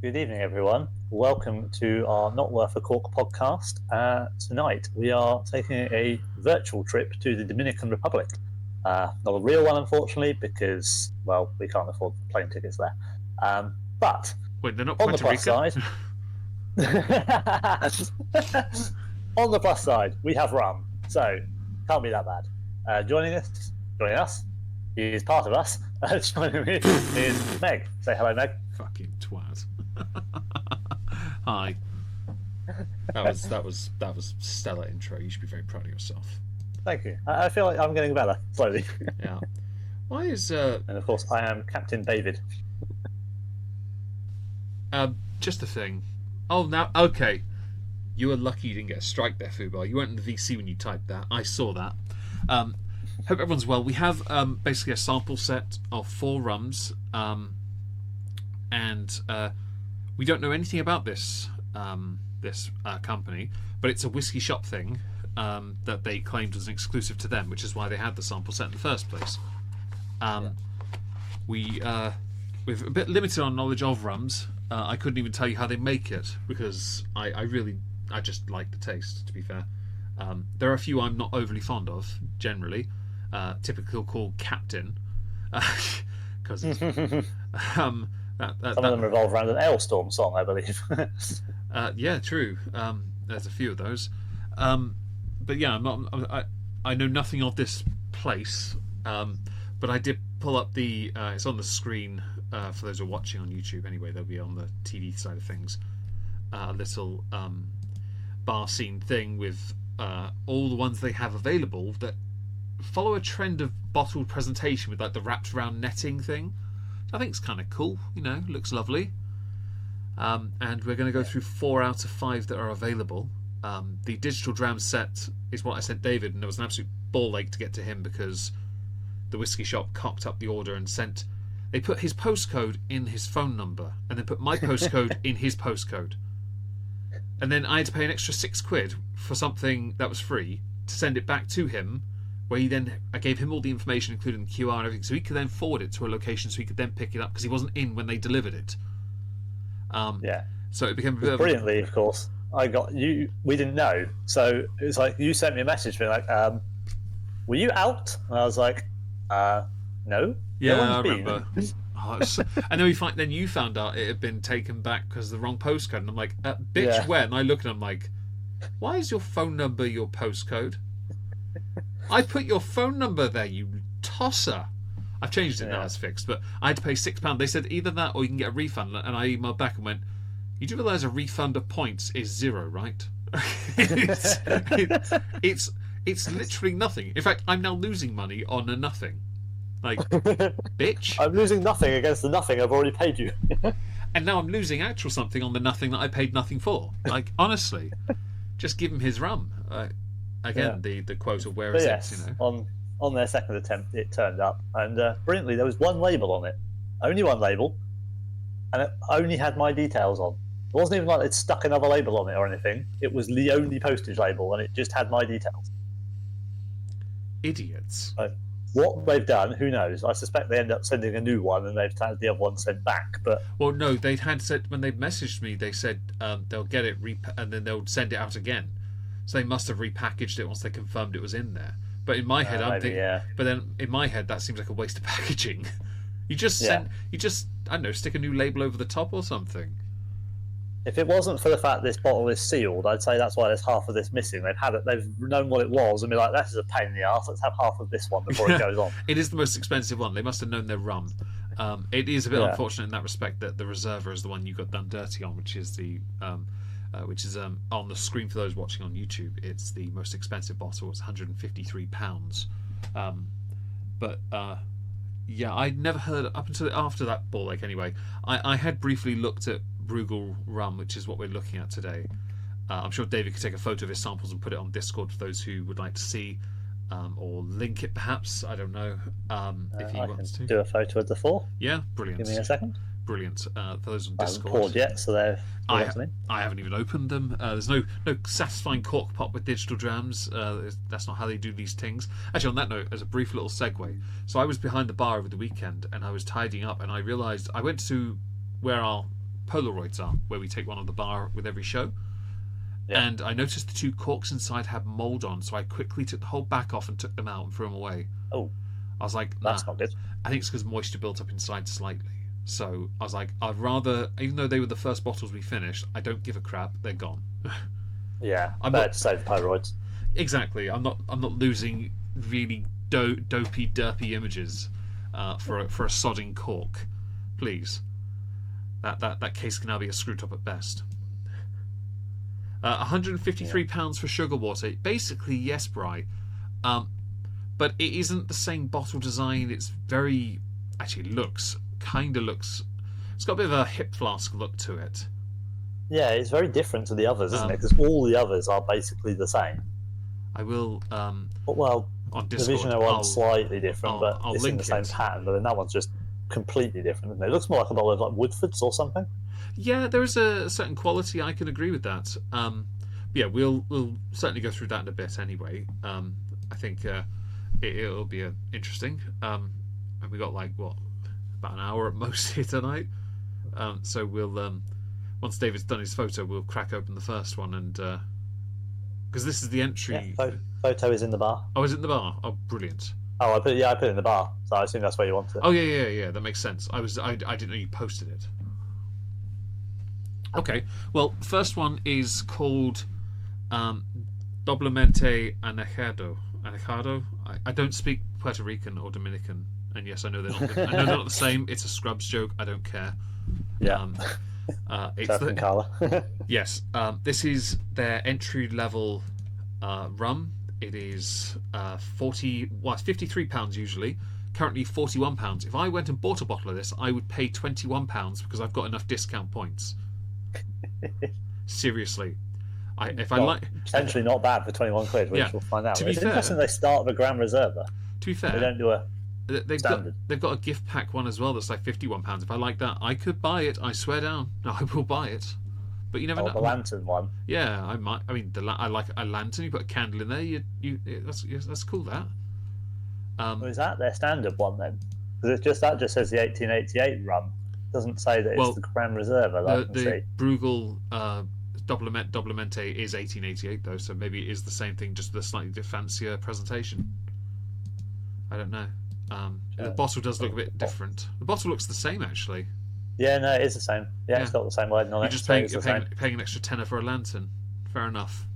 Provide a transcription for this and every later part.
Good evening, everyone. Welcome to our Not Worth a Cork podcast. Tonight, we are taking a virtual trip to the Dominican Republic. Not a real one, unfortunately, because, well, we can't afford plane tickets there. But Wait, they're not on the Puerto plus Rican? side, on the plus side, we have rum, so can't be that bad. Joining us, is part of us. Joining me is Meg. Say hello, Meg. Fucking twat. Hi. That was stellar intro. You should be very proud of yourself. Thank you. I feel like I'm getting better slowly. Yeah. Why is And of course, I am Captain David. just a thing? Oh, now okay. You were lucky you didn't get a strike there, Fubar. You weren't in the VC when you typed that. I saw that. Hope everyone's well. We have basically a sample set of 4 rums, and we don't know anything about this company, but it's a whiskey shop thing that they claimed was an exclusive to them, which is why they had the sample set in the first place. We've a bit limited on knowledge of rums. I couldn't even tell you how they make it because I just like the taste, to be fair. There are a few I'm not overly fond of, generally. Typically called Captain. Because some of them revolve around an Ailstorm song, I believe. Yeah, true. There's a few of those. But yeah, I know nothing of this place. But I did pull up the... it's on the screen for those who are watching on YouTube anyway. They'll be on the TV side of things. A little bar scene thing with all the ones they have available that follow a trend of bottled presentation with like the wrapped around netting thing. I think it's kind of cool, looks lovely. And we're going to go through 4 out of 5 that are available. The digital dram set is what I sent David, and there was an absolute ball ache to get to him because the whiskey shop cocked up the order and they put his postcode in his phone number and then put my postcode in his postcode. And then I had to pay an extra £6 for something that was free to send it back to him, where I gave him all the information, including the QR and everything, so he could then forward it to a location so he could then pick it up because he wasn't in when they delivered it. So it became a bit brilliantly, of course. I got you. We didn't know, so it's like you sent me a message being like, "Were you out?" And I was like, "No." Yeah, no I remember. And then you found out it had been taken back because of the wrong postcode, and I'm like, "Bitch, when?" And I look and I'm like, "Why is your phone number your postcode?" I put your phone number there, you tosser. I've changed it now, it's fixed, but I had to pay £6. They said either that or you can get a refund, and I emailed back and went, "You do realise a refund of points is 0, right?" it's literally nothing. In fact, I'm now losing money on a nothing. Like, bitch. I'm losing nothing against the nothing I've already paid you. And now I'm losing actual something on the nothing that I paid nothing for. Like, honestly, just give him his rum. Again, the quote of where is it? On their second attempt, it turned up, and brilliantly, there was one label on it, only one label, and it only had my details on. It wasn't even like it stuck another label on it or anything. It was the only postage label, and it just had my details. Idiots. What they've done, who knows? I suspect they end up sending a new one, and they've had the other one sent back. But well, no, they had said when they messaged me, they said they'll get it and then they'll send it out again. So they must have repackaged it once they confirmed it was in there. But in my head, I'm thinking. Yeah. But then in my head, that seems like a waste of packaging. You just I don't know, stick a new label over the top or something. If it wasn't for the fact this bottle is sealed, I'd say that's why there's half of this missing. They've known what it was and be like, "This is a pain in the arse. Let's have half of this one before it goes on." It is the most expensive one. They must have known their rum. It is a bit unfortunate in that respect that the Reserva is the one you got done dirty on, which is on the screen for those watching on YouTube. It's the most expensive bottle. It's £153. Yeah, I'd never heard up until after that ball ache. Anyway, I had briefly looked at Brugal rum, which is what we're looking at today. I'm sure David could take a photo of his samples and put it on Discord for those who would like to see, or link it perhaps. I don't know if he wants to. Do a photo of the 4. Yeah, brilliant. Give me a second. Brilliant. For those on Discord. I haven't poured yet, so I haven't even opened them. There's no satisfying cork pop with digital drams. That's not how they do these things. Actually, on that note, as a brief little segue, so I was behind the bar over the weekend and I was tidying up, and I realised I went to where our Polaroids are, where we take one on the bar with every show. Yeah. And I noticed the 2 corks inside had mould on, so I quickly took the whole back off and took them out and threw them away. Oh, I was like, nah. that's not good. I think it's because moisture built up inside slightly. So I was like, I'd rather, even though they were the first bottles we finished, I don't give a crap. They're gone. Yeah, I'm better not- to save the Polaroids. Exactly. I'm not losing really dopey, derpy images for a sodding cork. Please. That case can now be a screw top at best. £153 for sugar water. Basically, yes, Bri. But it isn't the same bottle design. It's very... Actually, looks... It's got a bit of a hip flask look to it. Yeah, it's very different to the others, isn't it? Because all the others are basically the same. I will... Well, on the Discord, Visionaire one's slightly different, but I'll it's in link the same it. pattern. But then that one's just completely different, isn't it? It looks more like a bottle of like Woodford's or something. Yeah, there is a certain quality. I can agree with that. Yeah, we'll certainly go through that in a bit anyway. I think it'll be interesting. And we got about an hour at most here tonight. So we'll once David's done his photo, we'll crack open the first one and because this is the entry. Yeah, photo is in the bar. Oh, is it in the bar? Oh, brilliant. Oh, I put it in the bar, so I assume that's where you want it. Oh yeah. That makes sense. I didn't know you posted it. Okay, well, first one is called Doblemente Anejado. I don't speak Puerto Rican or Dominican, and yes, I know they're not the same. It's a Scrubs joke. I don't care. Yeah. It's Surf and colour. Yes. This is their entry level rum. It is it's £53 usually. Currently £41. If I went and bought a bottle of this, I would pay £21 because I've got enough discount points. Seriously, potentially not bad for 21 quid, which we'll find out. To be It's fair, interesting they start with a Grand Reserva. To be fair, They don't do a they've got a gift pack one as well that's like £51. If I like that, I could buy it. I swear down, I will buy it. But you never know. The lantern one. Yeah, I might. I mean, I like a lantern. You put a candle in there. That's cool. That. Is that their standard one then? Because that just says the 1888 rum. It doesn't say that it's the Grand Reserva. The Brugal Doblemente is 1888 though, so maybe it is the same thing, just with a slightly fancier presentation. I don't know. The bottle does look a bit different. The bottle looks the same actually. Yeah, no, it is the same. Yeah, it's got the same wording on it. You're just paying an extra tenner for a lantern. Fair enough.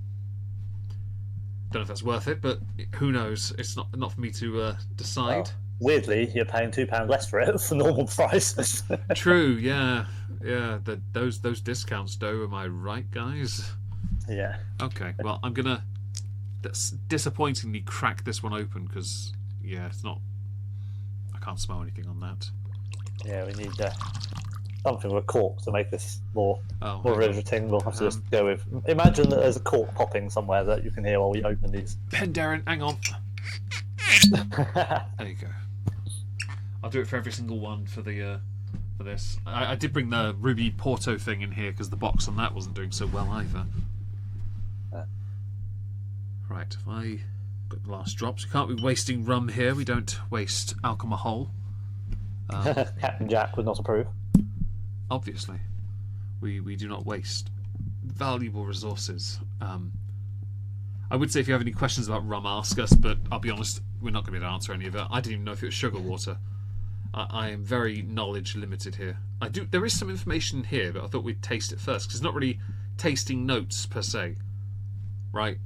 Don't know if that's worth it, but who knows? It's not for me to decide. Well, weirdly, you're paying £2 less for it for normal price. True, yeah. Those discounts, though. Am I right, guys? Yeah. Okay. Well, I'm gonna disappointingly crack this one open because it's not. I can't smell anything on that. Yeah, we need something with a cork to make this more riveting. We'll have to just go with. Imagine that there's a cork popping somewhere that you can hear while we open these. Pen, Darren, hang on. There you go. I'll do it for every single one for this. I did bring the Ruby Porto thing in here because the box on that wasn't doing so well either. Right, if I got the last drops, we can't be wasting rum here. We don't waste alcohol. Captain Jack would not approve. Obviously, we do not waste valuable resources. I would say if you have any questions about rum, ask us, but I'll be honest, we're not going to be able to answer any of it. I didn't even know if it was sugar water. I am very knowledge limited here. There is some information here, but I thought we'd taste it first because it's not really tasting notes per se, right?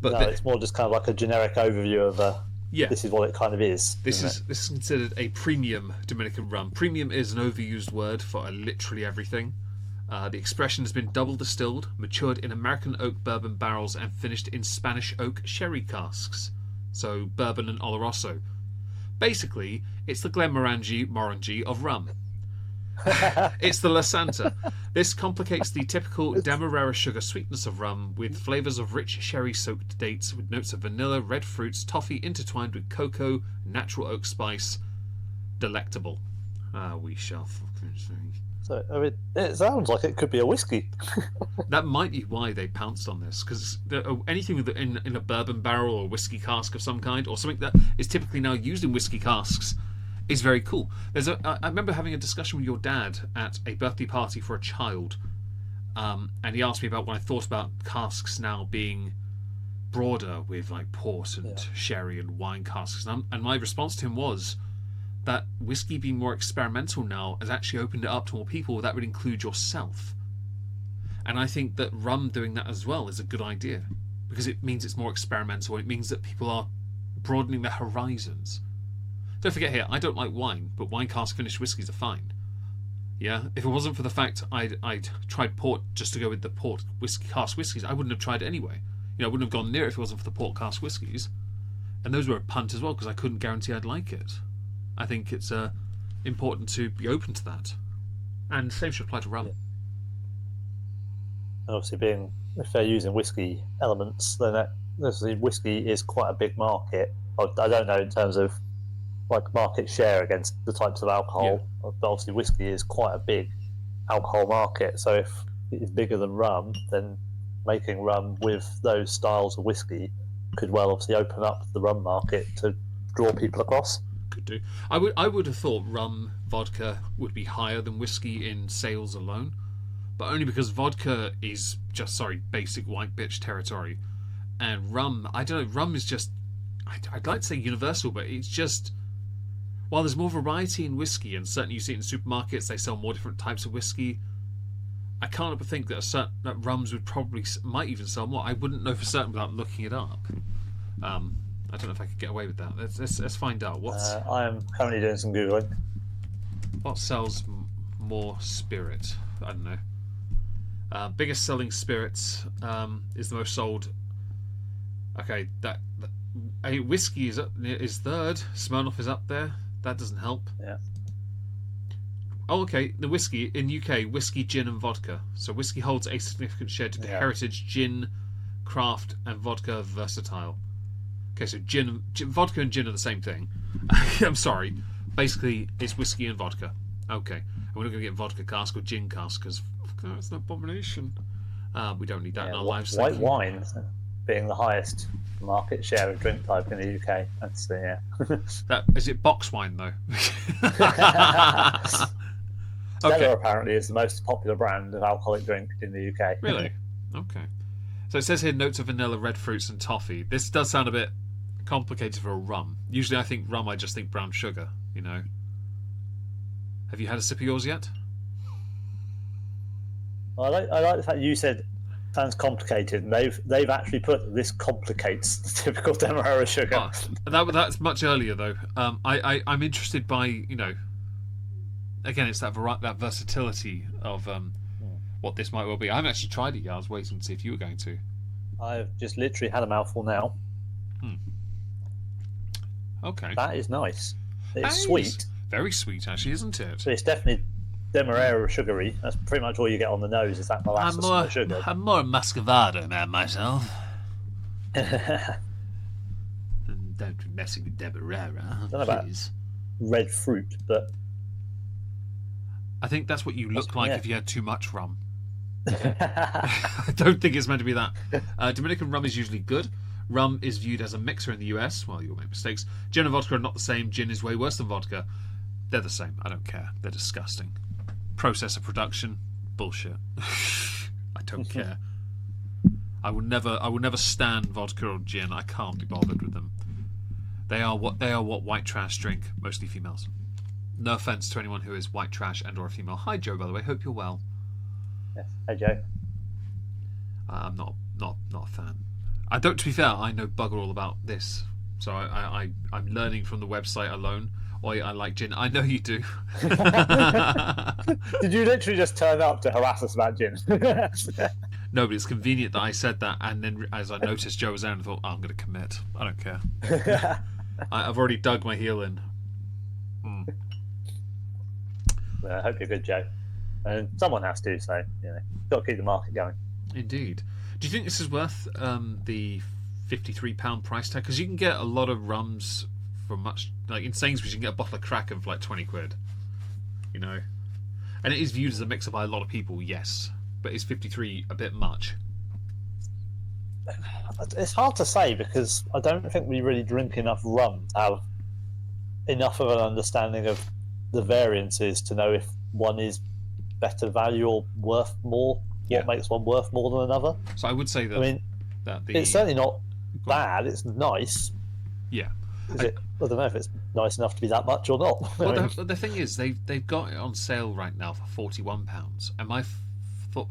But no, it's more just kind of like a generic overview of this is what it kind of is. This is considered a premium Dominican rum. Premium is an overused word for literally everything. The expression has been double distilled, matured in American oak bourbon barrels, and finished in Spanish oak sherry casks. So bourbon and Oloroso. Basically, it's the Glenmorangie of rum. It's the La Santa. This complicates the typical Demerara sugar sweetness of rum with flavours of rich sherry-soaked dates with notes of vanilla, red fruits, toffee intertwined with cocoa, natural oak spice. Delectable. We shall fucking see. So it sounds like it could be a whiskey. That might be why they pounced on this, because anything in a bourbon barrel or whiskey cask of some kind, or something that is typically now used in whiskey casks, It's very cool. I remember having a discussion with your dad at a birthday party for a child, and he asked me about when I thought about casks now being broader with like port and sherry and wine casks, and my response to him was that whiskey being more experimental now has actually opened it up to more people. That would include yourself, and I think that rum doing that as well is a good idea because it means it's more experimental. It means that people are broadening their horizons. Don't forget here, I don't like wine, but wine cask finished whiskies are fine. Yeah, if it wasn't for the fact I'd tried port just to go with the port cask whiskies, I wouldn't have tried it anyway. You know, I wouldn't have gone near it if it wasn't for the port cask whiskies. And those were a punt as well because I couldn't guarantee I'd like it. I think it's important to be open to that. And the same should apply to rum. And obviously, if they're using whiskey elements, then obviously whiskey is quite a big market. I don't know in terms of like market share against the types of alcohol, but obviously whiskey is quite a big alcohol market. So if it's bigger than rum, then making rum with those styles of whiskey could well obviously open up the rum market to draw people across. Could do. I would have thought rum, vodka would be higher than whiskey in sales alone, but only because vodka is just basic white bitch territory, and rum, I don't know, rum is just I'd like to say universal, but it's just, while there's more variety in whiskey, and certainly you see it in supermarkets, they sell more different types of whiskey, I can't help but think that rums might even sell more. I wouldn't know for certain without looking it up. I don't know if I could get away with that. Let's find out. I am currently doing some Googling. What sells more spirit? I don't know. Biggest selling spirits is the most sold. Okay, whiskey is third. Smirnoff is up there. That doesn't help. Yeah. Oh, okay. The whiskey in UK, whiskey, gin, and vodka. So whiskey holds a significant share to the heritage, gin, craft, and vodka versatile. Okay, so vodka and gin are the same thing. I'm sorry. Basically, it's whiskey and vodka. Okay. And we're not going to get vodka cask or gin cask because it's an abomination. We don't need that in our lives. White wine being the highest market share of drink type in the UK. That's That is it. Box wine though. Stella apparently is the most popular brand of alcoholic drink in the UK. Really? Okay. So it says here notes of vanilla, red fruits, and toffee. This does sound a bit complicated for a rum. Usually I think rum, I just think brown sugar, you know. Have you had a sip of yours yet? I like the fact you said sounds complicated, and they've actually put this complicates the typical Demerara sugar. That's much earlier though. I'm interested by, you know, again, it's that versatility of what this might well be. I haven't actually tried it yet. I was waiting to see if you were going to. I've just literally had a mouthful now. Okay. That is nice. It's sweet. Very sweet, actually, isn't it? But it's definitely Demerara sugary. That's pretty much all you get on the nose is that molasses and the sugar. I'm more a Muscovado man myself. Don't be messing with Demerara. I don't know about red fruit, but I think that's what you look like if you had too much rum. I don't think it's meant to be that. Dominican rum is usually good. Rum is viewed as a mixer in the US. Well, you'll make mistakes. Gin and vodka are not the same. Gin is way worse than vodka. They're the same. I don't care. They're disgusting. Process of production, bullshit. I don't care. I will never stand vodka or gin. I can't be bothered with them. They are what white trash drink, mostly females. No offense to anyone who is white trash and or a female. Hi Joe, by the way. Hope you're well. Yes. Hey Joe. I'm not a fan. I don't. To be fair, I know bugger all about this, so I'm learning from the website alone. I like gin. I know you do. Did you literally just turn up to harass us about gin? No, but it's convenient that I said that, and then as I noticed Joe was there, and I thought, I'm going to commit. I don't care. I've already dug my heel in. Well, I hope you're good, Joe. And someone has to, so got to keep the market going. Indeed. Do you think this is worth the £53 price tag? Because you can get a lot of rums for much, like in Sainsbury's, you can get a bottle of Kraken for like 20 quid. You know, and it is viewed as a mixer by a lot of people, yes. But is 53 a bit much? It's hard to say because I don't think we really drink enough rum to have enough of an understanding of the variances to know if one is better value or worth more. Yeah. What makes one worth more than another? So I would say that. I mean, it's certainly not bad. It's nice. Yeah. I don't know if it's nice enough to be that much or not. Well, the thing is, they've got it on sale right now for £41, and my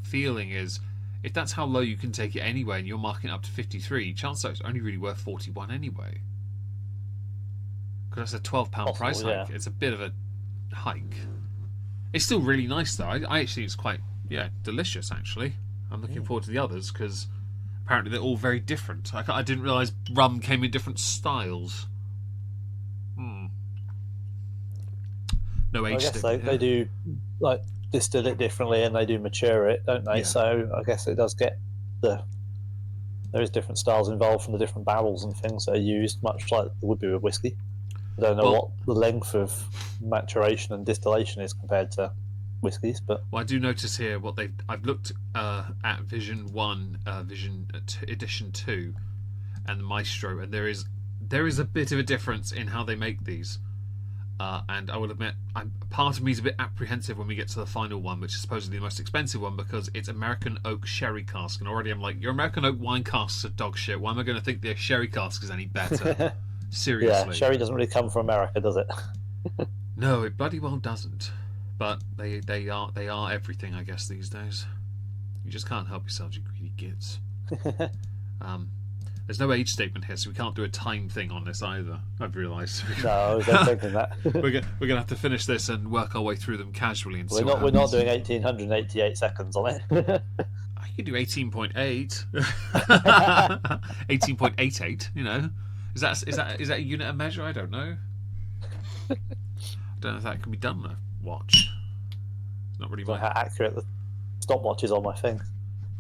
feeling is, if that's how low you can take it anyway, and you're marking it up to 53, chances are it's only really worth 41 anyway. Because that's a £12 price hike. It's a bit of a hike. It's still really nice though. I actually, it's quite delicious actually. I'm looking forward to the others because apparently they're all very different. I didn't realise rum came in different styles. No age. I guess they do like distill it differently and they do mature it, don't they? Yeah. So I guess it does get there is different styles involved from the different barrels and things that are used, much like there would be with whiskey. I don't know what the length of maturation and distillation is compared to whiskies, but I do notice here I've looked at Vision 1, Vision Edition 2, and the Maestro, and there is a bit of a difference in how they make these. And I will admit, part of me is a bit apprehensive when we get to the final one, which is supposedly the most expensive one, because it's American oak sherry cask, and already I'm like, your American oak wine casks are dog shit. Why am I going to think their sherry cask is any better? Seriously. Yeah, sherry doesn't really come from America, does it? No, it bloody well doesn't. But they are everything, I guess, these days. You just can't help yourselves, you greedy gits. There's no age statement here, so we can't do a time thing on this either. I've realised. No, I was thinking that. we're gonna have to finish this and work our way through them casually. And we're not doing 1888 seconds on it. I could do 18.8, 18.88. You know, is that a unit of measure? I don't know. I don't know if that can be done on a watch. It's not really how accurate the stopwatch is on my thing.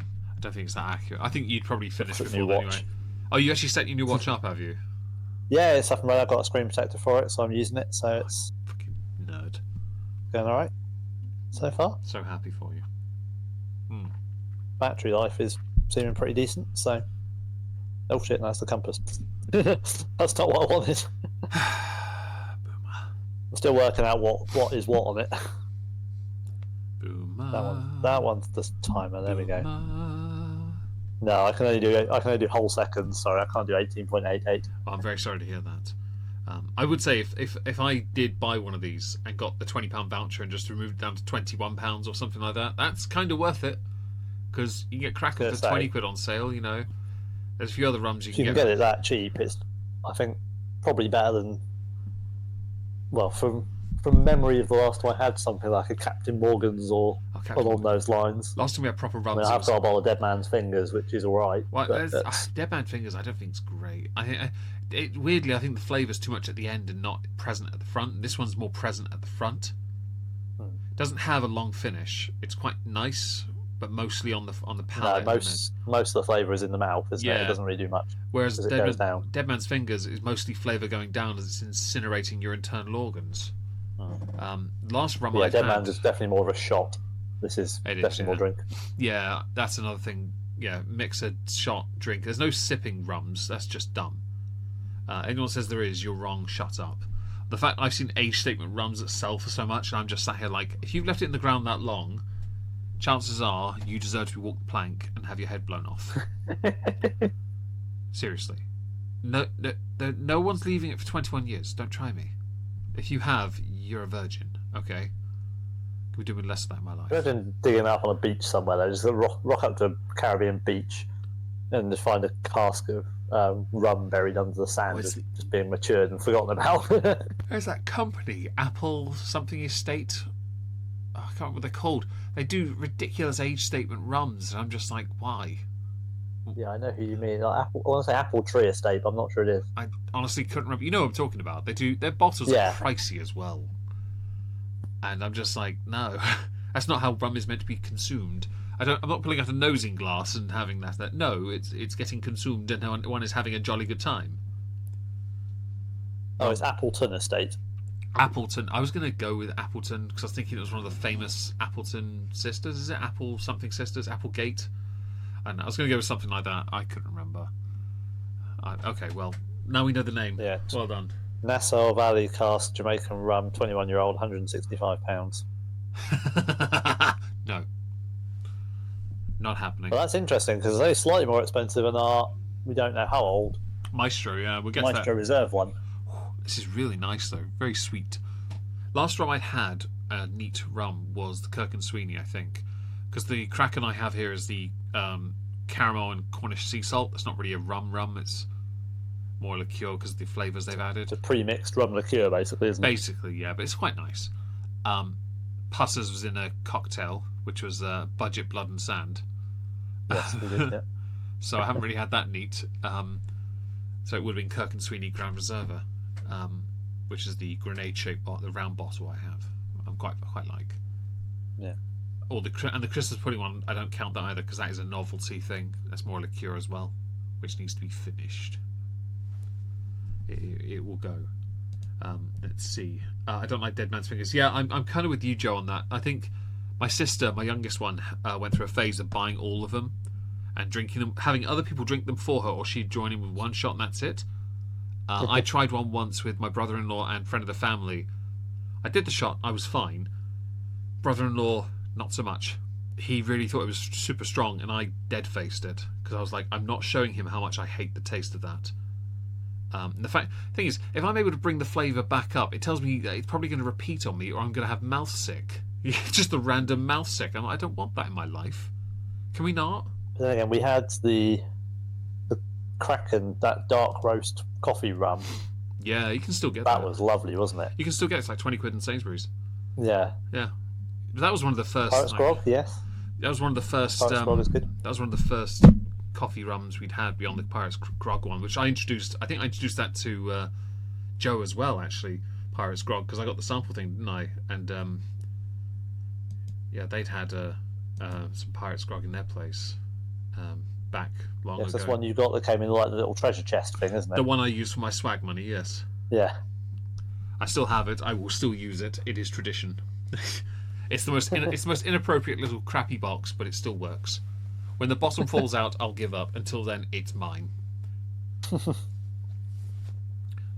I don't think it's that accurate. I think you'd probably finish before new then, watch. anyway. Oh, you actually set your new watch up, have you? Yeah, it's up and running. I've got a screen protector for it, so I'm using it. So it's fucking nerd. Going all right so far. So happy for you. Battery life is seeming pretty decent. So, oh shit, that's the compass. That's not what I wanted. I'm still working out what is what on it. Boomer. That one's the timer. There we go. No, I can only do whole seconds. Sorry, I can't do 18.88. Well, I'm very sorry to hear that. I would say if I did buy one of these and got the £20 voucher and just removed it down to £21 or something like that, that's kind of worth it, because you can get crackers for 20 quid on sale. You know, there's a few other rums you can get it that cheap. It's, I think, probably better than, well, from memory of the last time I had something like a Captain Morgan's or along those lines. Last time we had proper rums. I have got a bottle of Dead Man's Fingers, which is all right. Well, Dead Man's Fingers, I don't think it's great. Weirdly, I think the flavour's too much at the end and not present at the front. This one's more present at the front. It doesn't have a long finish. It's quite nice, but mostly on the palate. No, most of the flavour is in the mouth, isn't it? It doesn't really do much. Whereas Dead Man's Fingers is mostly flavour going down as it's incinerating your internal organs. Last rum I had... Dead Man's is definitely more of a shot. This is definitely more drink. Yeah, that's another thing. Yeah, mix a shot, drink. There's no sipping rums. That's just dumb. Anyone says there is, you're wrong. Shut up. The fact I've seen age statement rums that sell for so much, and I'm just sat here like, if you've left it in the ground that long, chances are you deserve to be walked the plank and have your head blown off. Seriously. No one's leaving it for 21 years. Don't try me. If you have, you're a virgin. Okay? We're doing less of that in my life. Imagine digging up on a beach somewhere, though. Just rock up to a Caribbean beach and just find a cask of rum buried under the sand, just being matured and forgotten about. There's that company, Apple something Estate. Oh, I can't remember what they're called. They do ridiculous age statement rums, and I'm just like, why? Yeah, I know who you mean. Like I want to say Apple Tree Estate, but I'm not sure it is. I honestly couldn't remember. You know what I'm talking about. Their bottles are pricey as well. And I'm just like, no, that's not how rum is meant to be consumed. I'm not pulling out a nosing glass and having that. No, it's getting consumed and one is having a jolly good time. Oh, it's Appleton Estate. Appleton. I was going to go with Appleton because I was thinking it was one of the famous Appleton sisters. Is it Apple something sisters? Applegate? And I was going to go with something like that. I couldn't remember. Okay, well, now we know the name. Yeah. Well done. Nassau Valley Cask Jamaican rum, 21-year-old, £165. No, not happening. But that's interesting because they're slightly more expensive than our, we don't know how old, Maestro, yeah, we'll get to Maestro that. Reserve one. This is really nice though, very sweet. Last rum I had a neat rum was the Kirk and Sweeney, I think, because the Kraken I have here is the caramel and Cornish sea salt. It's not really a rum, it's more liqueur because of the flavours they've added. It's a pre-mixed rum liqueur, basically, isn't it? Basically, yeah, but it's quite nice. Pussers was in a cocktail, which was Budget Blood and Sand. Yes, we did, yeah. So I haven't really had that neat. So it would have been Kirk and Sweeney Grand Reserva, which is the grenade-shaped the round bottle I have. I'm quite like. Yeah. Or the Christmas pudding one, I don't count that either because that is a novelty thing. That's more liqueur as well, which needs to be finished. It will go. Let's see. I don't like Dead Man's Fingers. Yeah, I'm kind of with you, Joe, on that. I think my sister, my youngest one, went through a phase of buying all of them and drinking them, having other people drink them for her, or she'd join in with one shot and that's it. I tried one once with my brother-in-law and friend of the family. I did the shot, I was fine. Brother-in-law, not so much. He really thought it was super strong, and I dead-faced it because I was like, I'm not showing him how much I hate the taste of that. And the thing is, if I'm able to bring the flavour back up, it tells me that it's probably going to repeat on me, or I'm going to have mouth sick. Just a random mouth sick. I'm like, I don't want that in my life. Can we not? But then again, we had the Kraken, that dark roast coffee rum. Yeah, you can still get that. That was lovely, wasn't it? You can still get it. It's like 20 quid in Sainsbury's. Yeah. Yeah. But that was one of the first. Pirate's Grog, yes. That was one of the first. Pirate's Grog is good. That was one of the first coffee rums we'd had beyond the Pirate's Grog one, which I introduced. I think I introduced that to Joe as well, actually. Pirate's Grog, because I got the sample thing, didn't I? And yeah, they'd had some Pirate's Grog in their place back long ago. Yes, that's one you got that came in like the little treasure chest thing, isn't it? The one I used for my swag money, yes. Yeah. I still have it. I will still use it. It is tradition. It's the most inappropriate little crappy box, but it still works. When the bottom falls out, I'll give up. Until then, it's mine.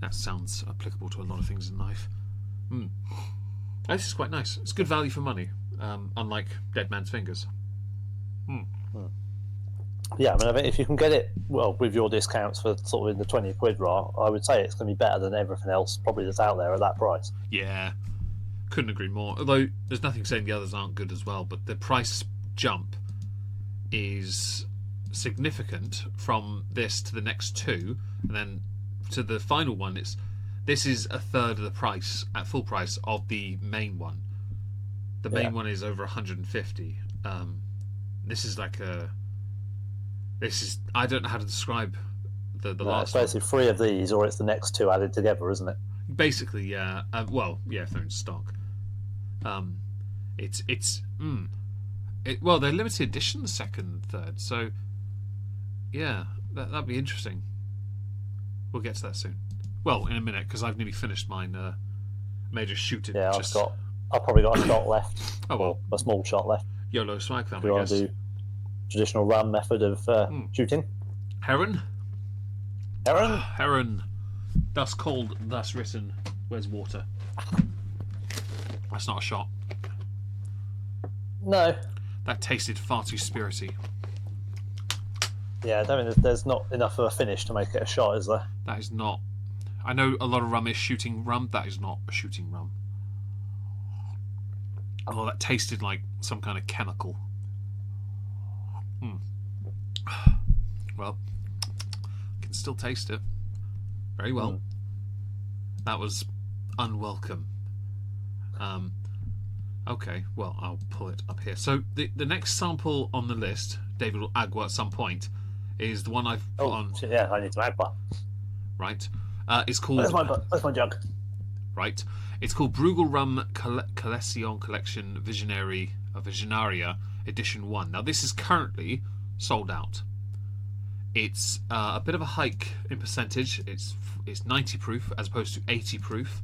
That sounds applicable to a lot of things in life. This is quite nice. It's good value for money, unlike Dead Man's Fingers. Yeah, I mean, if you can get it, well, with your discounts for sort of in the 20 quid mark, I would say it's going to be better than everything else probably that's out there at that price. Yeah, couldn't agree more. Although there's nothing saying the others aren't good as well, but the price jump is significant from this to the next two, and then to the final one. This is a third of the price at full price of the main one. The main one is over 150. This is like I don't know how to describe the last. It's basically three of these, or it's the next two added together, isn't it? Basically, yeah. Well, yeah, if they're in stock. Well, they're limited edition, the second and third, so yeah, that'd be interesting. We'll get to that soon. Well, in a minute, because I've nearly finished mine. May just shoot it. Yeah, I've probably got a shot left. Oh well, a small shot left. YOLO swag fan, If you want to do traditional rum method of shooting. Heron. Heron. Heron. Thus called, thus written. Where's water? That's not a shot. No. That tasted far too spirity. Yeah, I don't mean there's not enough of a finish to make it a shot, is there? That is not. I know a lot of rum is shooting rum. That is not a shooting rum. Oh, that tasted like some kind of chemical. Well, I can still taste it. Very well. That was unwelcome. Okay, well, I'll pull it up here. So the next sample on the list, David will agua at some point, is the one I've put on. Yeah, I need to agua. Right. It's called. Where's my jug? Right. It's called Brugal Rum Collection Visionaria Edition 1. Now, this is currently sold out. It's a bit of a hike in percentage. It's 90 proof as opposed to 80 proof,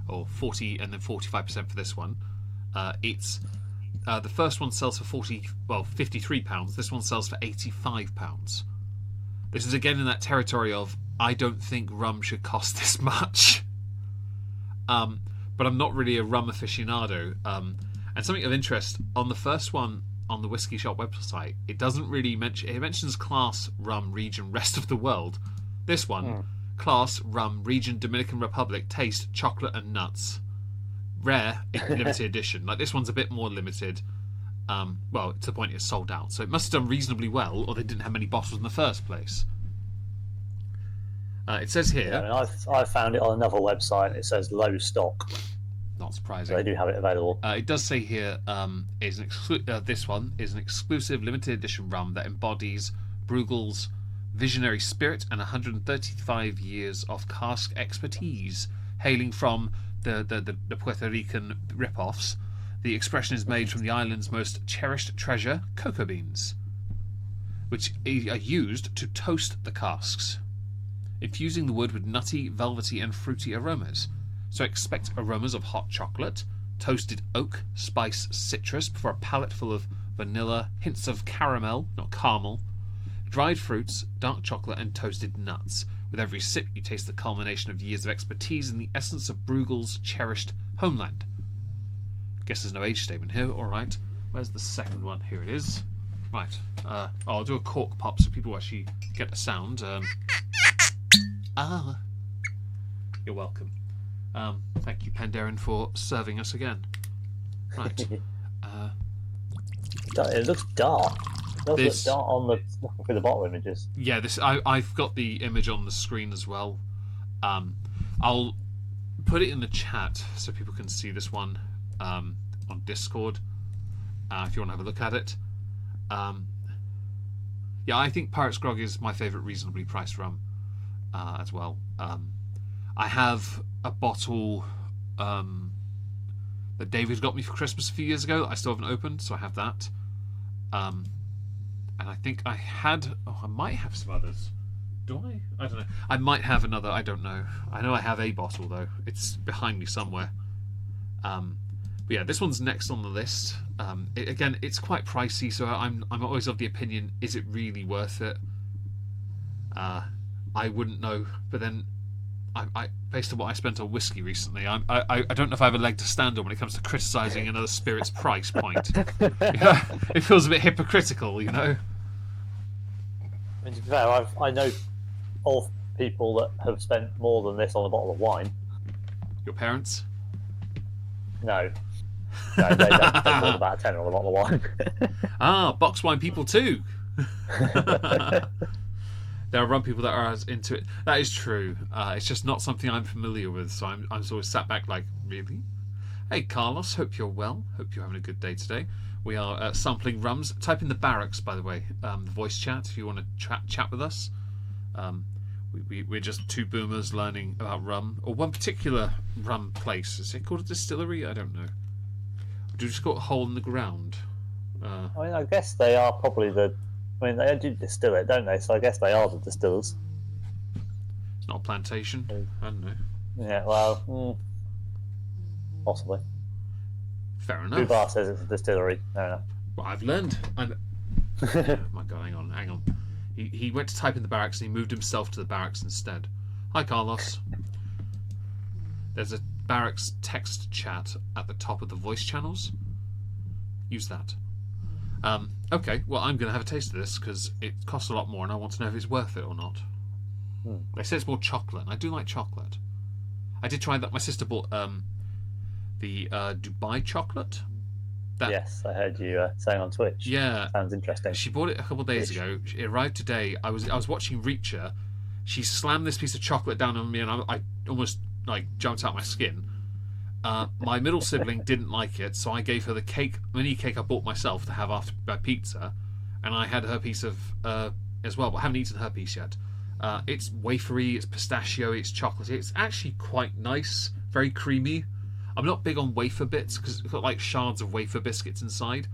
or 40 and then 45% for this one. It's the first one sells for £53. This one sells for £85. This is again in that territory of I don't think rum should cost this much. but I'm not really a rum aficionado. And something of interest, on the first one on the Whiskey Shop website, it doesn't really mention... It mentions class, rum, region, rest of the world. This one, class, rum, region, Dominican Republic, taste, chocolate and nuts. Rare, limited edition. Like, this one's a bit more limited. Well, to the point it's sold out. So it must have done reasonably well, or they didn't have many bottles in the first place. It says here... Yeah, I found it on another website. It says low stock. Not surprising. So they do have it available. It does say here, this one is an exclusive limited edition rum that embodies Brugal's visionary spirit and 135 years of cask expertise. Hailing from the Puerto Rican rip-offs, the expression is made from the island's most cherished treasure, cocoa beans, which are used to toast the casks, infusing the wood with nutty, velvety and fruity aromas. So expect aromas of hot chocolate, toasted oak, spice, citrus, for a palate full of vanilla, hints of caramel, not caramel, dried fruits, dark chocolate and toasted nuts. With every sip you taste the culmination of years of expertise in the essence of Brugal's cherished homeland. Guess there's no age statement here. Alright, where's the second one? Here it is. Right, I'll do a cork pop so people actually get the sound. You're welcome. Thank you, Pandaren, for serving us again. Right. It looks dark. It looks dark on the looking through the bottle images. Yeah, I've got the image on the screen as well. I'll put it in the chat so people can see this one on Discord if you want to have a look at it. Yeah, I think Pirate's Grog is my favourite reasonably priced rum as well. I have a bottle that David got me for Christmas a few years ago that I still haven't opened, so I have that. And I think I might have some others. Do I? I don't know. I might have another. I don't know. I know I have a bottle though. It's behind me somewhere. But yeah, this one's next on the list. Again, it's quite pricey, so I'm always of the opinion: is it really worth it? I wouldn't know, but then I based on what I spent on whiskey recently, I don't know if I have a leg to stand on when it comes to criticising another spirit's price point. Yeah, it feels a bit hypocritical, you know. I mean, to be fair, I know of people that have spent more than this on a bottle of wine. Your parents? No, they don't spend more than about a tenner on a bottle of wine. Box wine people too. There are rum people that are as into it. That is true. It's just not something I'm familiar with, so I'm always sat back like, really? Hey, Carlos, hope you're well. Hope you're having a good day today. We are sampling rums. Type in the barracks, by the way, the voice chat, if you want to chat with us. We're just two boomers learning about rum, or one particular rum place. Is it called a distillery? I don't know. Do you just got a hole in the ground? I mean, I guess they are probably they do distill it, don't they? So I guess they are the distillers. It's not a plantation. I don't know. Yeah, well, possibly. Fair enough. Brugal says it's a distillery. Fair enough. Well, I've learned. Oh my God, hang on. He went to type in the barracks and he moved himself to the barracks instead. Hi, Carlos. There's a barracks text chat at the top of the voice channels. Use that. Okay, well, I'm going to have a taste of this because it costs a lot more and I want to know if it's worth it or not. They say it's more chocolate, and I do like chocolate. I did try that. My sister bought the Dubai chocolate. Yes, I heard you saying on Twitch. Yeah. Sounds interesting. She bought it a couple of days ago. It arrived today. I was watching Reacher. She slammed this piece of chocolate down on me and I almost jumped out my skin. My middle sibling didn't like it, so I gave her the mini cake I bought myself to have after my pizza, and I had her piece of as well, but I haven't eaten her piece yet. It's wafery, it's pistachio, it's chocolatey. It's actually quite nice, very creamy. I'm not big on wafer bits because it's got like shards of wafer biscuits inside.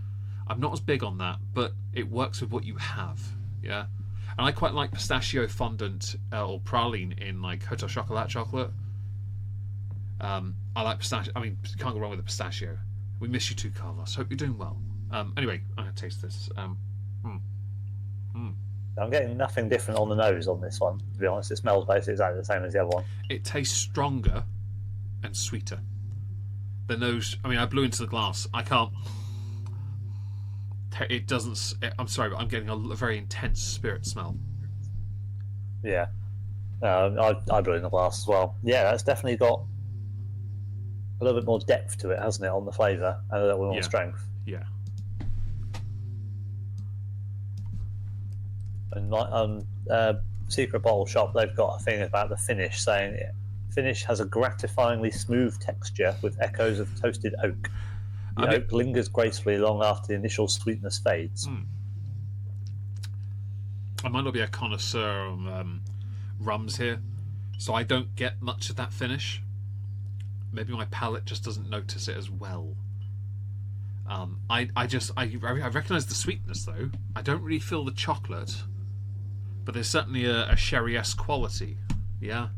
I'm not as big on that, but it works with what you have. Yeah, and I quite like pistachio fondant or praline in like Hotel Chocolat chocolate. I like pistachio. I mean, you can't go wrong with a pistachio. We miss you too, Carlos. Hope you're doing well. Anyway, I'm going to taste this. I'm getting nothing different on the nose on this one, to be honest. It smells basically exactly the same as the other one. It tastes stronger and sweeter. The nose. I mean, I blew into the glass. I can't. It doesn't. I'm sorry, but I'm getting a very intense spirit smell. Yeah. I blew in the glass as well. Yeah, that's definitely got a little bit more depth to it, hasn't it, on the flavour, and a little bit more strength. Yeah. And like Secret Bottle Shop, they've got a thing about the finish, saying finish has a gratifyingly smooth texture with echoes of toasted oak. The oak lingers gracefully long after the initial sweetness fades. I might not be a connoisseur on rums here, so I don't get much of that finish. Maybe my palate just doesn't notice it as well. I recognise the sweetness though. I don't really feel the chocolate, but there's certainly a sherry-esque quality. Yeah,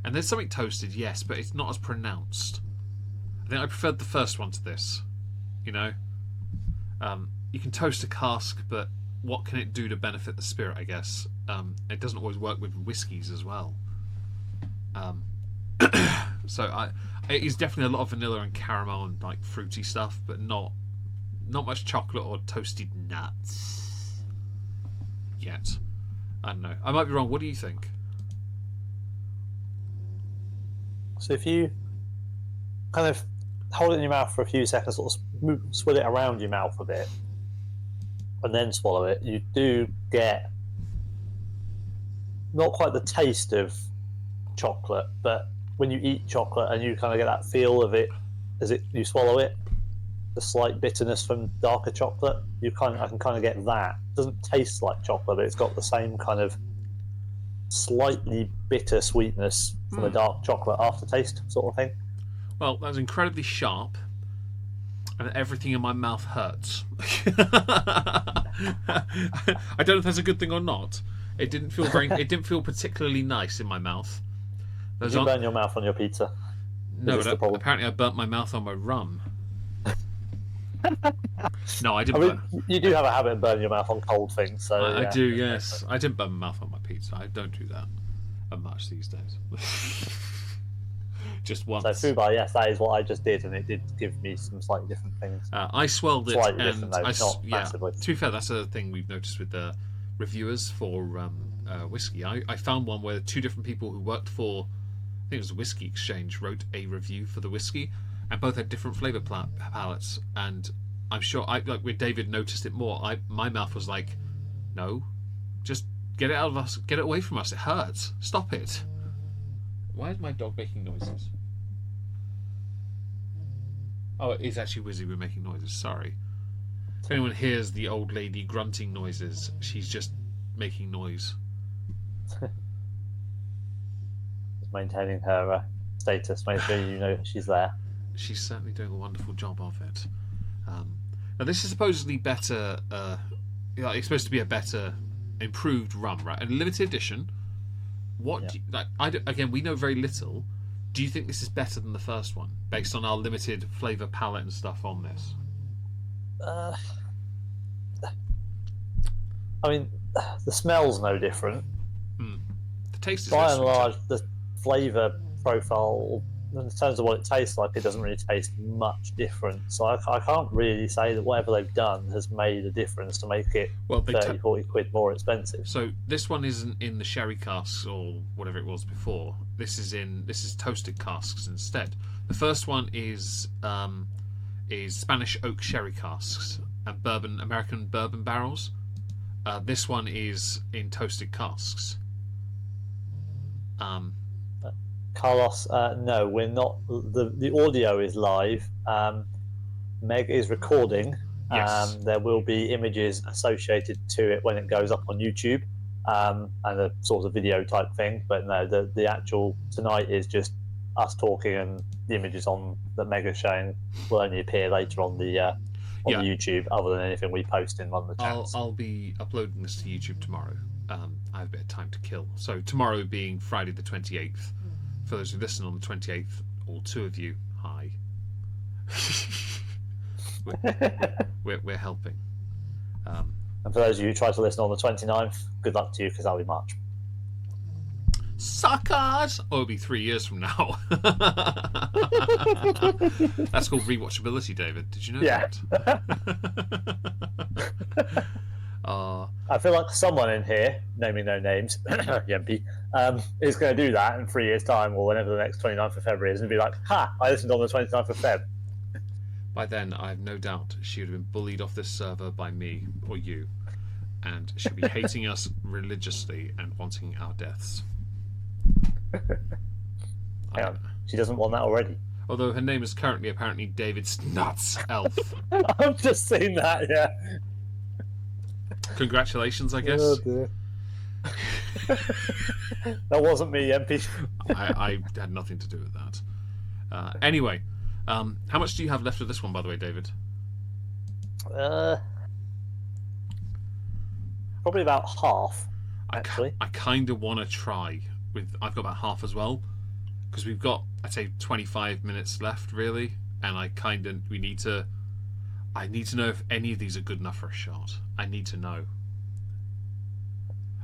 and there's something toasted, yes, but it's not as pronounced. I think I preferred the first one to this. You know, you can toast a cask, but what can it do to benefit the spirit? I guess it doesn't always work with whiskies as well. So it is definitely a lot of vanilla and caramel and like fruity stuff, but not much chocolate or toasted nuts yet. I don't know. I might be wrong. What do you think? So if you kind of hold it in your mouth for a few seconds, sort of swirl it around your mouth a bit, and then swallow it, you do get not quite the taste of chocolate, but when you eat chocolate and you kind of get that feel of it as you swallow it, the slight bitterness from darker chocolate, I can kind of get that. It doesn't taste like chocolate, but it's got the same kind of slightly bitter sweetness from a dark chocolate aftertaste sort of thing. Well, that was incredibly sharp, and everything in my mouth hurts. I don't know if that's a good thing or not. It didn't feel particularly nice in my mouth. Did you burn your mouth on your pizza? No, but apparently I burnt my mouth on my rum. No, I didn't. You do have a habit of burning your mouth on cold things, so I do. Yes, I didn't burn my mouth on my pizza. I don't do that much these days. Just once. So Fubar, yes, that is what I just did, and it did give me some slightly different things. I swelled it, slightly and different, though, not massively. To be fair, that's a thing we've noticed with the reviewers for whiskey. I found one where two different people who worked for, I think it was a Whiskey Exchange, wrote a review for the whiskey, and both had different flavour palettes. And I'm sure, with David, noticed it more. My mouth was like, no, just get it out of us, get it away from us. It hurts. Stop it. Why is my dog making noises? Oh, it is actually Wizzy. We're making noises. Sorry. If anyone hears the old lady grunting noises, she's just making noise. Maintaining her status, make sure you know she's there. She's certainly doing a wonderful job of it. Now, this is supposedly better. It's supposed to be a better, improved rum, right? A limited edition. What? Yeah. Again, we know very little. Do you think this is better than the first one, based on our limited flavour palette and stuff on this? I mean, the smell's no different. The taste is by and large, the flavour profile, in terms of what it tastes like, it doesn't really taste much different. So I can't really say that whatever they've done has made a difference to make it 30, 40 quid more expensive. So this one isn't in the sherry casks or whatever it was before. This is toasted casks instead. The first one is Spanish oak sherry casks and American bourbon barrels. This one is in toasted casks. Carlos, no, we're not. The audio is live. Meg is recording. Yes. There will be images associated to it when it goes up on YouTube, and a sort of video type thing. But no, the actual tonight is just us talking, and the images that Meg is showing will only appear later on the the YouTube, other than anything we post in one of the chats. I'll be uploading this to YouTube tomorrow. I have a bit of time to kill. So tomorrow being Friday the 28th. For those who listen on the 28th, all two of you, hi. we're helping. And for those of you who try to listen on the 29th, good luck to you, because that'll be March. Suckers! Oh, it'll be 3 years from now. That's called rewatchability, David. Did you know that? I feel like someone in here, naming no names, Yempi, is going to do that in 3 years' time or whenever the next 29th of February is and be like, ha, I listened on the 29th of Feb. By then, I have no doubt she would have been bullied off this server by me or you, and she'll be hating us religiously and wanting our deaths. Hang on, she doesn't want that already. Although her name is currently apparently David's nuts elf. I've just seen that, yeah. Congratulations, I guess. Oh dear. That wasn't me, MP. I had nothing to do with that. Anyway, how much do you have left of this one, by the way, David? Probably about half, actually. I kind of want to try. I've got about half as well, because we've got, I'd say, 25 minutes left, really, and I need to know if any of these are good enough for a shot. I need to know.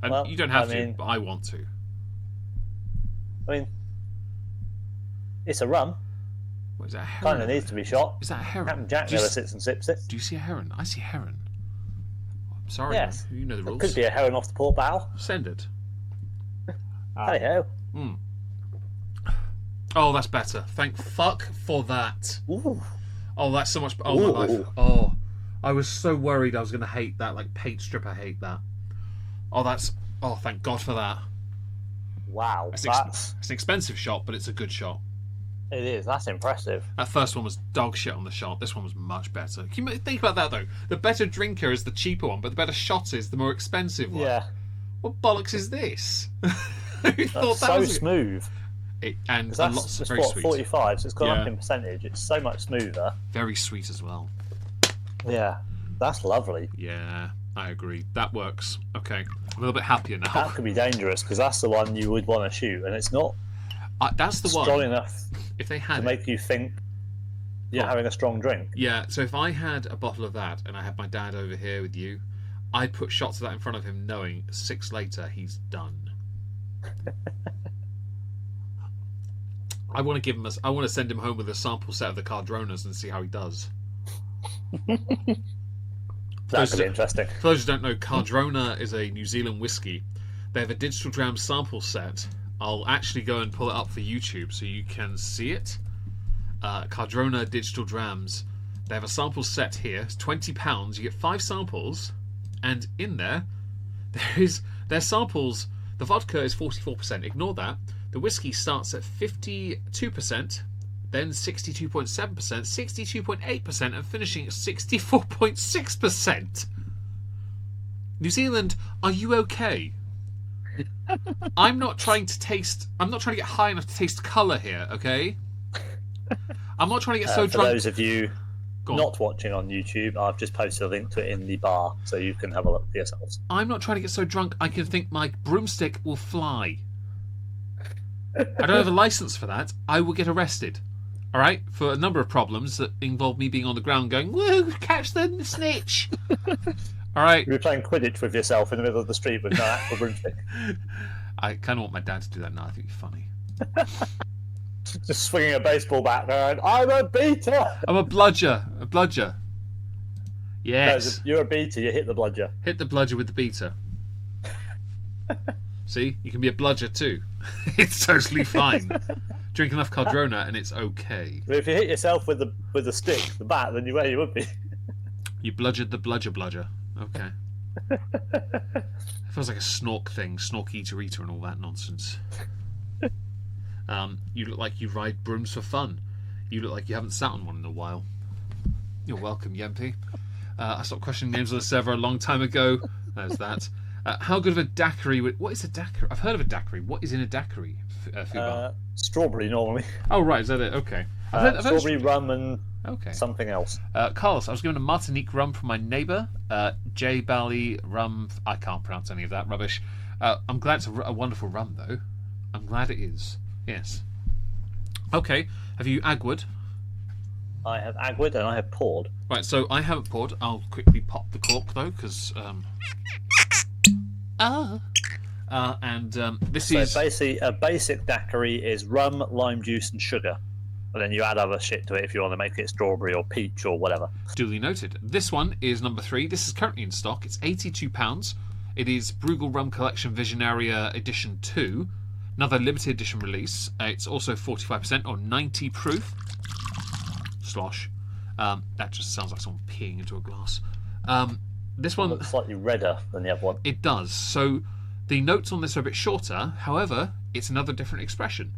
And you don't have to, but I want to. I mean, it's a rum. What, is that a heron? Kind of needs to be shot. Is that a heron? Captain Jack never sits and sips it. Do you see a heron? I see a heron. I'm sorry, yes. You know the rules. It could be a heron off the port bow. Send it. Hey ho. Oh, that's better. Thank fuck for that. Ooh. Oh, that's so much. Oh, my life. Oh, I was so worried I was going to hate that. Like paint strip, I hate that. Oh, that's. Oh, thank God for that. Wow. It's an expensive shot, but it's a good shot. It is. That's impressive. That first one was dog shit on the shot. This one was much better. Can you think about that though? The better drinker is the cheaper one, but the better shot is the more expensive one. Yeah. What bollocks is this? Who thought That's that so was smooth. And that's lots it's very what, sweet. 45, so it's gone up in percentage. It's so much smoother. Very sweet as well. Yeah, that's lovely. Yeah, I agree. That works. Okay, I'm a little bit happier now. That could be dangerous because that's the one you would want to shoot, and it's not. That's the strong one. enough if they had to make you think you're having a strong drink. Yeah. So if I had a bottle of that and I had my dad over here with you, I'd put shots of that in front of him, knowing 6 later he's done. I want to give him I want to send him home with a sample set of the Cardronas and see how he does. That could be interesting. For those who don't know, Cardrona is a New Zealand whiskey. They have a digital dram sample set. I'll actually go and pull it up for YouTube so you can see it. Cardrona digital drams. They have a sample set here. It's £20. You get 5 samples, and in there their samples. The vodka is 44%. Ignore that. The whiskey starts at 52%, then 62.7%, 62.8%, and finishing at 64.6%. New Zealand, are you okay? I'm not trying to get high enough to taste colour here, okay? I'm not trying to get so drunk. For those of you not watching on YouTube, I've just posted a link to it in the bar so you can have a look for yourselves. I'm not trying to get so drunk I can think my broomstick will fly. I don't have a license for that. I will get arrested. Alright? For a number of problems that involve me being on the ground going, woo, catch the snitch. Alright. You're playing Quidditch with yourself in the middle of the street with no actual broomstick. I kind of want my dad to do that now. I think it'd be funny. Just swinging a baseball bat going, I'm a beater! I'm a bludger. A bludger. Yes. No, you're a beater, you hit the bludger. Hit the bludger with the beater. See? You can be a bludger too. It's totally fine. Drink enough Cardrona and it's okay. But if you hit yourself with the stick, the bat, then where you would be. You bludgered the bludger. Okay. It feels like a snork thing. Snork eater and all that nonsense. You look like you ride brooms for fun. You look like you haven't sat on one in a while. You're welcome, Yempi. I stopped questioning names on the server a long time ago. There's that. How good of a daiquiri what is a daiquiri? I've heard of a daiquiri. What is in a daiquiri? Strawberry normally. Oh right, is that it? Okay. I've heard strawberry rum and something else. Carlos, I was given a Martinique rum from my neighbour. J Bally rum. I can't pronounce any of that rubbish. I'm glad it's a wonderful rum though. I'm glad it is. Yes. Okay. Have you agwood? I have agwood and I have poured. Right. So I haven't poured. I'll quickly pop the cork though, because This So is basically, a basic daiquiri is rum, lime juice, and sugar. And then you add other shit to it if you want to make it strawberry or peach or whatever. duly noted. This one is number 3. This is currently in stock. It's £82. It is Brugal Rum Collection Visionaria Edition 2. Another limited edition release. It's also 45% or 90 proof. Slosh. That just sounds like someone peeing into a glass. This one looks slightly redder than the other one. It does. So the notes on this are a bit shorter. However, it's another different expression.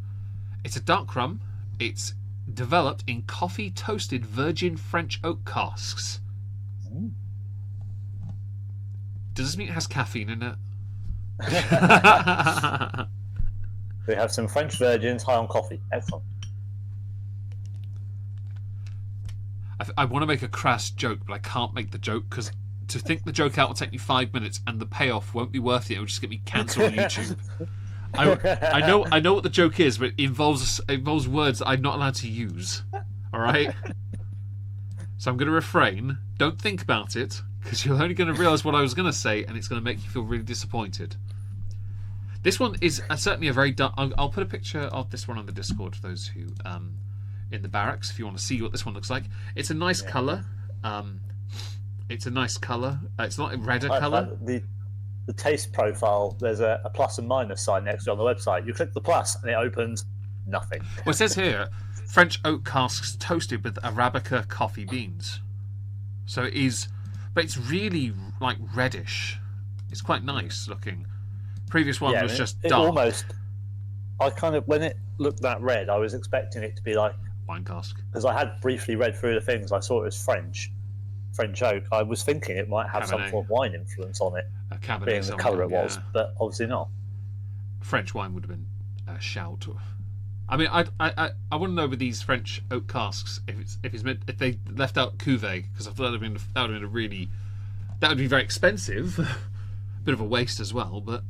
It's a dark rum. It's developed in coffee-toasted virgin French oak casks. Mm. Does this mean it has caffeine in it? We have some French virgins high on coffee. Excellent. I want to make a crass joke, but I can't make the joke because to think the joke out will take me 5 minutes, and the payoff won't be worth it. It will just get me cancelled on YouTube. I know what the joke is, but it involves words that I'm not allowed to use. All right. So I'm going to refrain. Don't think about it, because you're only going to realise what I was going to say, and it's going to make you feel really disappointed. This one is certainly a very dark. I'll put a picture of this one on the Discord for those who in the barracks if you want to see what this one looks like. It's a nice colour. It's a nice colour. It's not a redder colour. The taste profile, there's a plus and minus sign next to it on the website. You click the plus and it opens nothing. Well, it says here, French oak casks toasted with Arabica coffee beans. So it is, but it's really like reddish. It's quite nice looking. Previous one was just dark. Almost, when it looked that red, I was expecting it to be like wine cask. Because I had briefly read through the things, I saw it was French oak. I was thinking it might have some sort of wine influence on it, being the colour it was, but obviously not. French wine would have been a shout. I mean, I want to know with these French oak casks if they left out cuvee, because I thought that would be very expensive, bit of a waste as well. But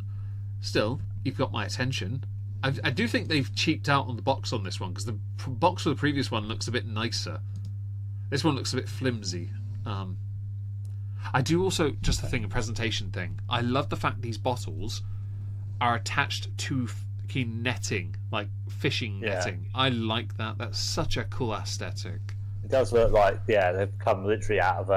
still, you've got my attention. I do think they've cheaped out on the box on this one, because the box for the previous one looks a bit nicer. This one looks a bit flimsy. I do also, just a presentation thing, I love the fact these bottles are attached to netting, like fishing netting. I like that. That's such a cool aesthetic. It does look like, they've come literally out of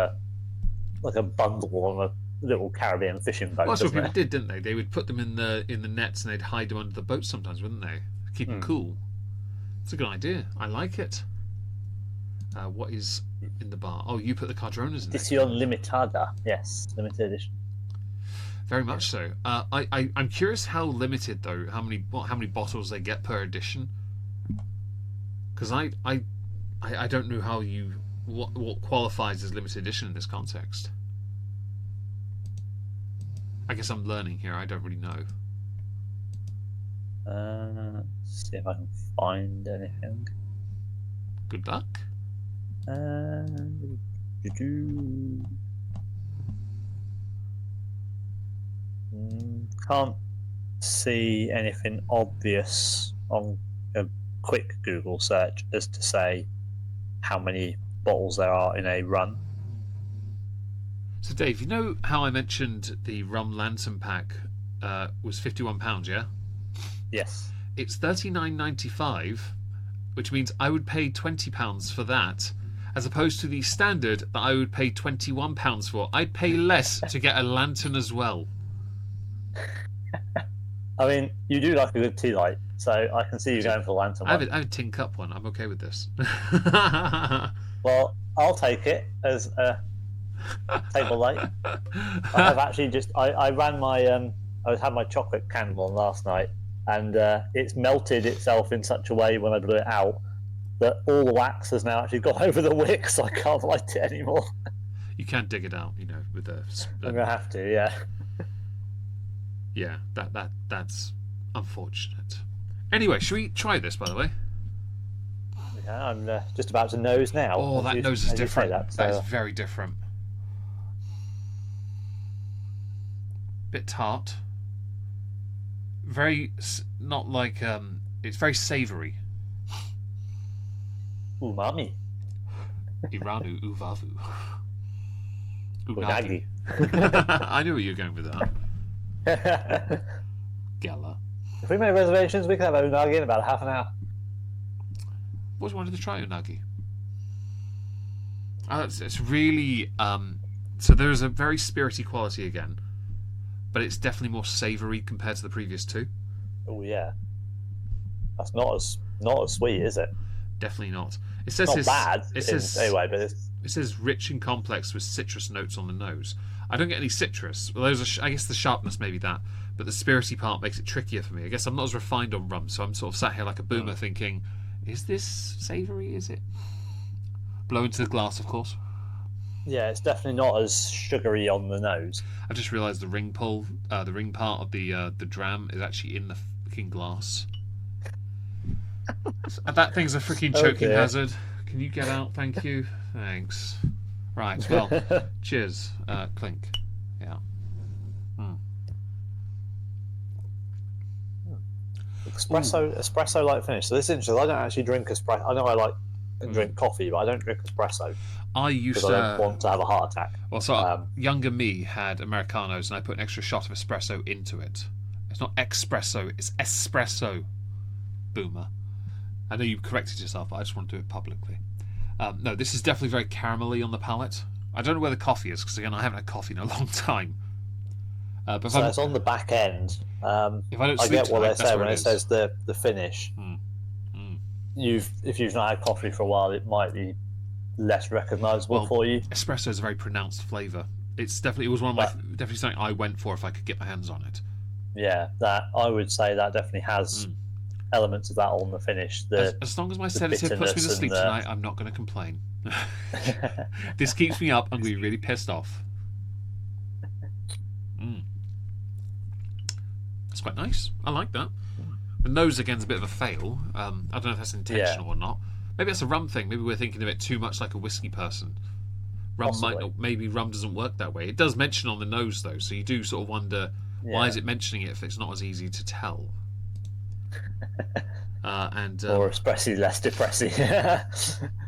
a bundle on a little Caribbean fishing boat. Well, that's what people did, didn't they? They would put them in the nets and they'd hide them under the boat sometimes, wouldn't they? Keep them cool. It's a good idea. I like it. What is in the bar? Oh, you put the Cardronas in there. Edición Limitada. Yes, limited edition. Very much so. I'm curious how limited though. How many bottles they get per edition? Because I don't know how what qualifies as limited edition in this context. I guess I'm learning here. I don't really know. Let's see if I can find anything. Good luck. Can't see anything obvious on a quick Google search as to say how many bottles there are in a run. So Dave, you know how I mentioned the rum lantern pack was £51, yeah? Yes. It's $39.95, which means I would pay £20 for that, as opposed to the standard that I would pay £21 for. I'd pay less to get a lantern as well. I mean, you do like a good tea light, so I can see you going for the lantern one. I have a tin cup one. I'm okay with this. Well, I'll take it as a table light. I have actually I ran my I had my chocolate candle on last night, and it's melted itself in such a way when I blew it out that all the wax has now actually gone over the wick, so I can't light it anymore. You can't dig it out, with a. I'm gonna have to, yeah. Yeah, that's unfortunate. Anyway, should we try this? By the way. Yeah, I'm just about to nose now. Oh, that nose is different. That is so. very different. Bit tart. Very not like it's very savoury. Umami. Iranu uvavu. Unagi. I knew where you were going with that. Geller. If we make reservations, we can have unagi in about half an hour. What do you wanted to try, unagi? It's really so there is a very spirity quality again, but it's definitely more savoury compared to the previous two. Oh yeah, that's not as sweet, is it? Definitely not. It says not bad. It says anyway, but it says rich and complex with citrus notes on the nose. I don't get any citrus. Well, I guess the sharpness maybe that, but the spirity part makes it trickier for me. I guess I'm not as refined on rum, so I'm sort of sat here like a boomer thinking, is this savoury? Is it? Blow into the glass, of course. Yeah, it's definitely not as sugary on the nose. I just realised the ring pull, the ring part of the dram is actually in the fucking glass. That thing's a freaking choking hazard. Can you get out? Thank you. Thanks. Right. Well, cheers. Clink. Yeah. Espresso like finish. So this is interesting. I don't actually drink espresso. I know I like drink coffee, but I don't drink espresso. I used to. I don't want to have a heart attack. Well, so younger me had Americanos, and I put an extra shot of espresso into it. It's not espresso, it's espresso. Boomer. I know you corrected yourself, but I just want to do it publicly. No, this is definitely very caramelly on the palate. I don't know where the coffee is, because again, I haven't had coffee in a long time. But so it's on the back end. If I don't I sleep get what tonight, they say when it says the finish. If you've not had coffee for a while, it might be less recognisable for you. Espresso is a very pronounced flavour. It was one of my definitely something I went for if I could get my hands on it. Yeah, that I would say that definitely has elements of that on the finish. As long as my sedative puts me to sleep tonight, I'm not going to complain. This keeps me up. I'm going to be really pissed off. That's quite nice. I like that. The nose again's a bit of a fail. I don't know if that's intentional or not. Maybe that's a rum thing. Maybe we're thinking of it too much like a whiskey person. Maybe rum doesn't work that way. It does mention on the nose though, so you do sort of wonder why is it mentioning it if it's not as easy to tell. More expressy, less depressing.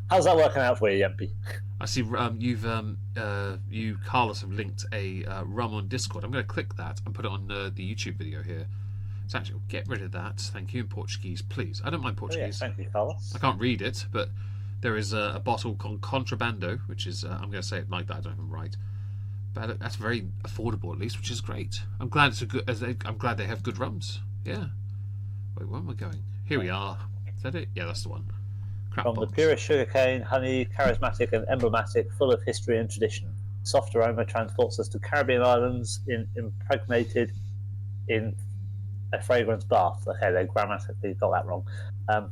How's that working out for you, Yempy? I see you, Carlos, have linked a rum on Discord. I'm going to click that and put it on the YouTube video here. So actually, get rid of that. Thank you in Portuguese, please. I don't mind Portuguese. Thank you, Carlos. I can't read it, but there is a bottle called Contrabando, which is I'm going to say it like that. I don't know if I'm right, but that's very affordable at least, which is great. I'm glad it's a good. I'm glad they have good rums. Yeah. Wait, where am I going? Here we are. Is that it? Yeah, that's the one. From the purest sugarcane, honey, charismatic and emblematic, full of history and tradition. Soft aroma transports us to Caribbean islands impregnated in a fragrance bath. Okay, they grammatically got that wrong.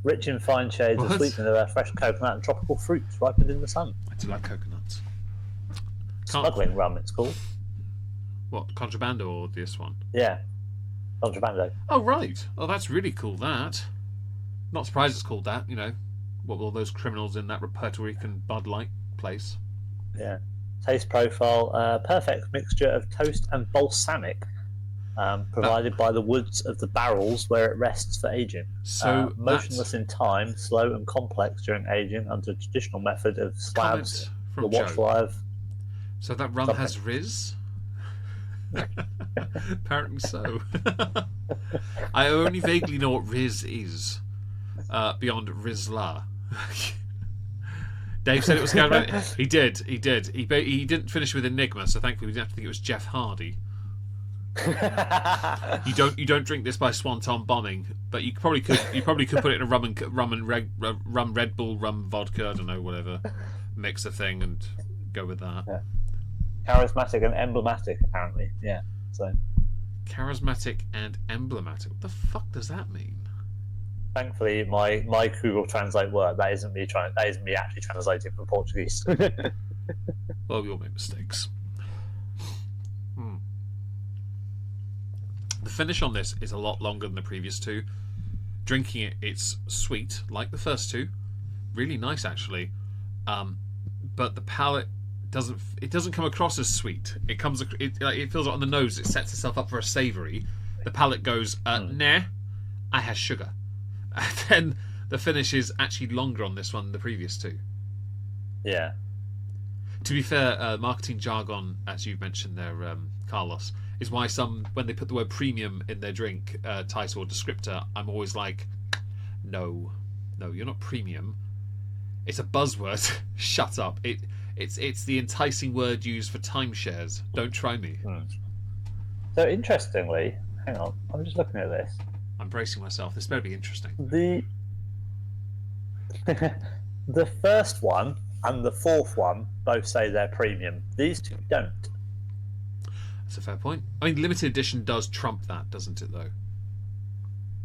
Rich in fine shades of sweet vanilla, fresh coconut, and tropical fruits ripened in the sun. I do like coconuts. Smuggling rum, it's called. What, Contrabando or this one? Yeah, Contrabando. Oh, right. Oh, that's really cool, that. Not surprised it's called that, you know. What were all those criminals in that Puerto Rican Bud Light place? Yeah. Taste profile, perfect mixture of toast and balsamic. Provided by the woods of the barrels where it rests for aging. So motionless in time, slow and complex during aging under a traditional method of slabs, the watch live. So that rum has Riz? Apparently so. I only vaguely know what Riz is, beyond Rizla. Dave said it was scandalous. He did. He didn't finish with Enigma, so thankfully we didn't have to think it was Jeff Hardy. You don't drink this by Swanton bombing, but you probably could put it in a rum Red Bull, rum vodka, I don't know, whatever, mix a thing and go with that. Yeah. Charismatic and emblematic, apparently. Yeah. So charismatic and emblematic. What the fuck does that mean? Thankfully, my Google Translate worked. That isn't me actually translating from Portuguese. Well, we all make mistakes. The finish on this is a lot longer than the previous two. Drinking it, it's sweet, like the first two. Really nice, actually. But the palate doesn't come across as sweet. It feels like on the nose. It sets itself up for a savoury. The palate goes, nah, I has sugar. And then the finish is actually longer on this one than the previous two. Yeah. To be fair, marketing jargon, as you mentioned there, Carlos, is why some, when they put the word premium in their drink title or descriptor, I'm always like, no, you're not premium. It's a buzzword. Shut up. It's the enticing word used for timeshares. Don't try me. So interestingly, hang on, I'm just looking at this. I'm bracing myself. This better be interesting. The the first one and the fourth one both say they're premium. These two don't. That's a fair point. I mean, limited edition does trump that, doesn't it, though?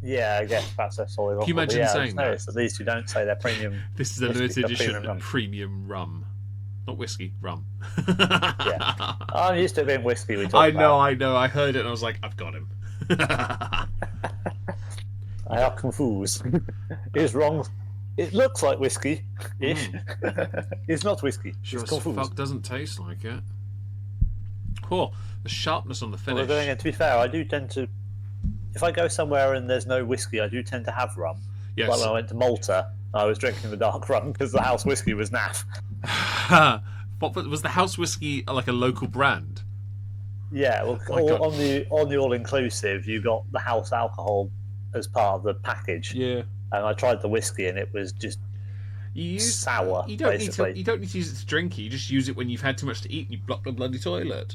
Yeah, I guess that's a solid. Can you imagine saying that? These two don't say they're premium. This is a limited edition premium rum. Not whiskey, rum. Yeah. I'm used to it being whiskey. I know. I heard it and I was like, I've got him. I are confused. It's wrong. It looks like whiskey-ish. It's not whiskey. Sure it's as confused. fuck doesn't taste like it. Cool. The sharpness on the finish. Well, to be fair, I do tend to... If I go somewhere and there's no whiskey, I do tend to have rum. Yes. Like when I went to Malta, I was drinking the dark rum because the house whiskey was naff. What was the house whiskey like a local brand? Yeah, well, on the all-inclusive, you got the house alcohol as part of the package. Yeah. And I tried the whiskey, and it was just sour. You don't basically. you don't need to use it to drink it. You just use it when you've had too much to eat and you blocked the bloody toilet.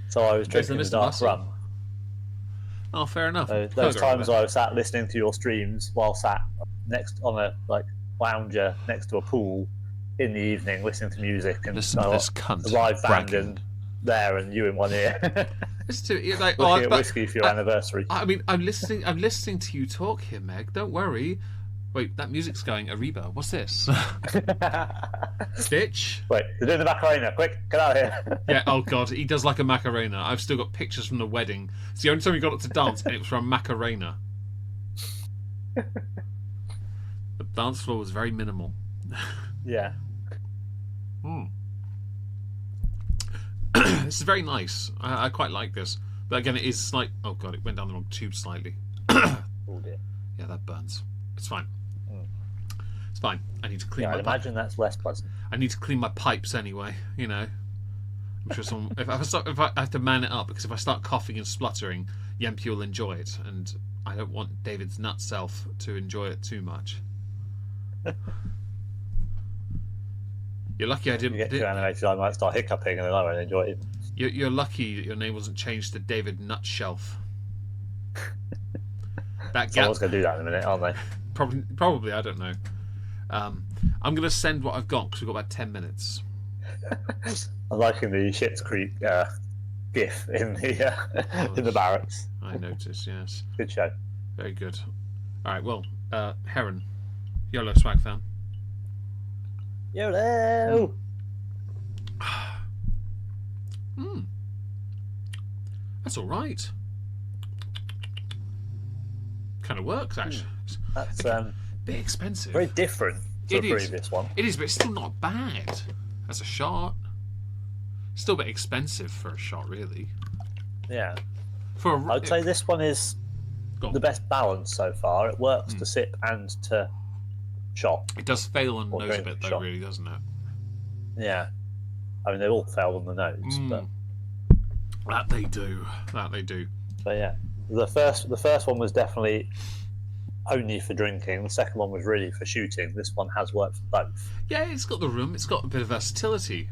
So I was drinking the dark rum. Oh, fair enough. Those times I was sat listening to your streams while sat next on a lounger next to a pool in the evening, listening to music, and listen to this cunt the live band bragging. and there, and you in one ear. Looking at whiskey for your anniversary. I mean, I'm listening to you talk here, Meg. Don't worry. Wait, that music's going. Ariba, what's this? Bitch. Wait, they're doing the Macarena. Quick, get out of here. Yeah, oh God, he does like a Macarena. I've still got pictures from the wedding. It's the only time we got up to dance, and it was from Macarena. The dance floor was very minimal. Yeah. This is very nice. I quite like this. But again, it is slight... Oh God, it went down the wrong tube slightly. Oh dear. Yeah, that burns. It's fine. It's fine. I need to clean my I'd imagine that's less pleasant. I need to clean my pipes anyway, you know. I'm sure someone... if I have to man it up, because if I start coughing and spluttering, Yempi will enjoy it, and I don't want David's nut self to enjoy it too much. You're lucky I didn't... You get too animated, I might start hiccuping and then I won't enjoy it. You're lucky that your name wasn't changed to David Nutshelf. Someone's going to do that in a minute, aren't they? Probably, I don't know. I'm going to send what I've got because we've got about 10 minutes. I'm liking the Schitt's Creek gif in the barracks. I noticed, yes. Good show. Very good. All right, well, Heron, YOLO Swag fan. YOLO! That's all right. Kind of works, actually. That's a bit expensive. Very different to the previous one. It is, but it's still not bad as a shot. Still a bit expensive for a shot, really. Yeah. I'd say this one is the best balance so far. It works to sip and to shot. It does fail on the nose a bit, though, really, doesn't it? Yeah. I mean, they all fail on the nose, but that they do. So yeah, the first one was definitely only for drinking. The second one was really for shooting. This one has worked for both. Yeah, it's got the room. It's got a bit of versatility.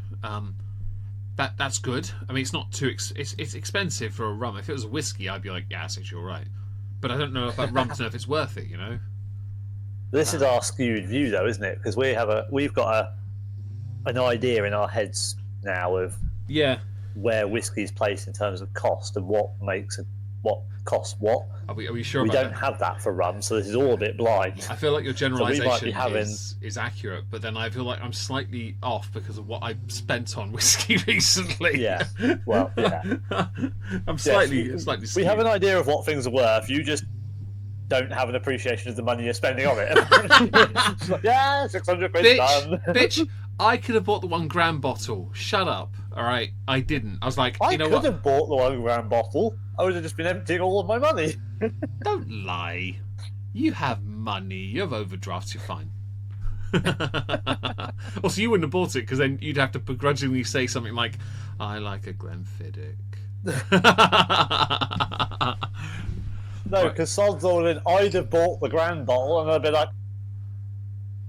That's good. I mean, it's not too. It's expensive for a rum. If it was a whiskey, I'd be like, yeah, that's actually all right. But I don't know about rum to know if it's worth it. You know. This is our skewed view, though, isn't it? Because we've got an idea in our heads now of where whiskey's placed in terms of cost and what costs what. Are we sure? We about don't that? have that for rum, so this is all a bit blind. I feel like your generalisation so is accurate, but then I feel like I'm slightly off because of what I spent on whiskey recently. Yeah, well, yeah. I'm slightly skewed. We have an idea of what things are worth. You just don't have an appreciation of the money you're spending on it. Yeah, 600 quid done. Bitch, I could have bought the 1 gram bottle. Shut up. All right, I didn't. I was like, you know what? I could have bought the 1 gram bottle. I would have just been emptying all of my money. Don't lie. You have money. You have overdrafts. You're fine. Also, you wouldn't have bought it because then you'd have to begrudgingly say something like, I like a Glenfiddich. No, because sods all in, I'd have bought the grand bottle and I'd be like,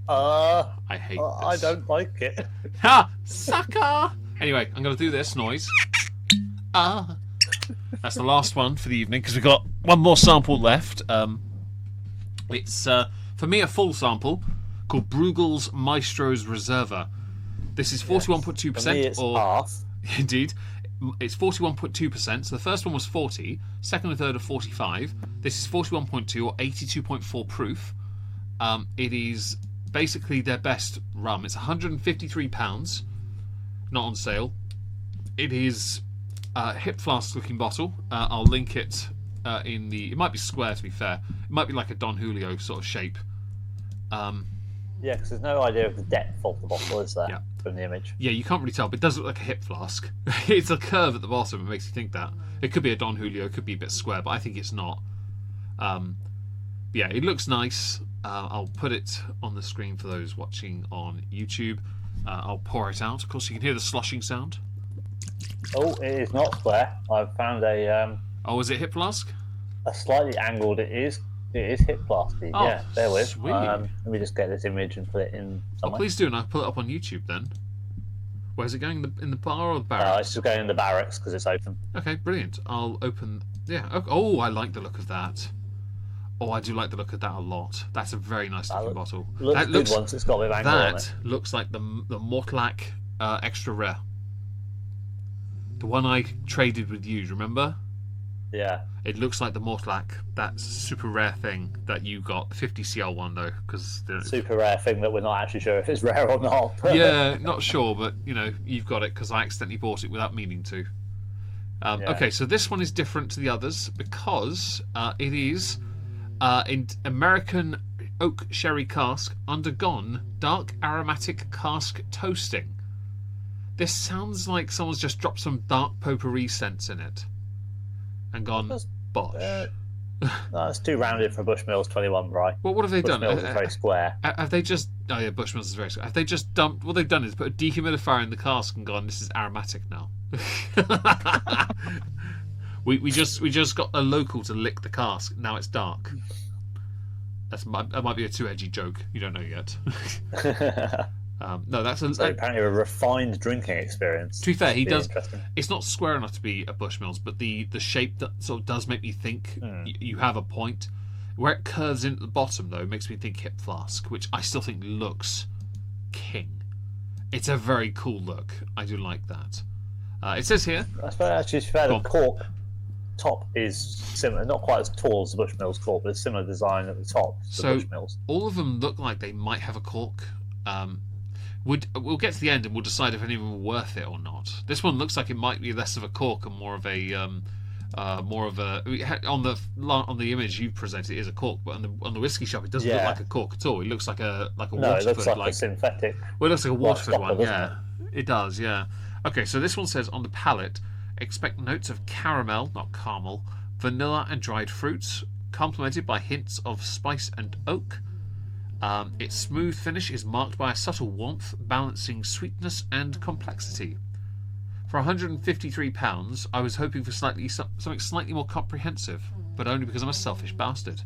I hate I this. don't like it. Ha! Sucker! Anyway, I'm going to do this noise. That's the last one for the evening because we've got one more sample left. It's, for me, a full sample called Brugal's Maestro's Reserva. This is 41.2%. For me, it's half. Indeed. It's 41.2%. So the first one was 40, second and third are 45. This is 41.2 or 82.4 proof. It is basically their best rum. It's £153, not on sale. It is a hip flask looking bottle. I'll link it in the. It might be square to be fair. It might be like a Don Julio sort of shape. Yeah, because there's no idea of the depth of the bottle, is there? Yeah. From the image. Yeah, you can't really tell, but it does look like a hip flask. It's a curve at the bottom. It makes you think that. It could be a Don Julio, it could be a bit square, but I think it's not. Yeah, it looks nice. I'll put it on the screen for those watching on YouTube. I'll pour it out. Of course, you can hear the sloshing sound. Oh, it is not square. I've found a Oh, is it hip flask? a slightly angled. It is hip plastic. Oh, Yeah, bear with. sweet. Let me just get this image and put it in Oh, somewhere. please do, and I'll put it up on YouTube then. Where's it going? In the bar or the barracks? It's just going in the barracks because it's open. Okay, brilliant. I'll open. Yeah. Oh, I like the look of that. Oh, I do like the look of that a lot. That's a very nice looking bottle. Looks That good once it's got a bit of angle on it. That looks like the Mortlack extra rare. The one I traded with you, remember? Yeah. It looks like the Mortlack, that super rare thing that you got, the 50cl one though, because Super rare thing that we're not actually sure if it's rare or not. yeah, not sure, but you know, you've got it because I accidentally bought it without meaning to. Yeah. Okay, so this one is different to the others because it is in American oak sherry cask undergone dark aromatic cask toasting. This sounds like someone's just dropped some dark potpourri scents in it and gone bosh. That's too rounded for Bushmills 21 Bry. Well, what have they done? Bushmills is very square. Have they just? Oh yeah, Bushmills is very square. Have they just dumped? What they've done is put a dehumidifier in the cask and gone. This is aromatic now. we just got a local to lick the cask. Now it's dark. That might be a too edgy joke. You don't know yet. No, that's apparently a refined drinking experience. To be fair, he does. It's not square enough to be a Bushmills, but the shape that sort of does make me think you have a point. Where it curves in at the bottom, though, makes me think hip flask, which I still think looks king. It's a very cool look. I do like that. It says here. I suppose actually, to be fair, the cork top is similar, not quite as tall as the Bushmills cork, but a similar design at the top to the Bushmills. All of them look like they might have a cork. We'll get to the end and we'll decide if any of them are worth it or not. This one looks like it might be less of a cork and more of a on the image you presented it is a cork, but on the whiskey shop it doesn't look like a cork at all. It looks like a Waterford. No, it looks like a synthetic. Well, it looks like a Waterford one. Yeah, it does. Yeah. Okay, so this one says on the palate, expect notes of caramel, not caramel, vanilla and dried fruits, complemented by hints of spice and oak. Its smooth finish is marked by a subtle warmth, balancing sweetness and complexity. For £153, I was hoping for something slightly more comprehensive, but only because I'm a selfish bastard.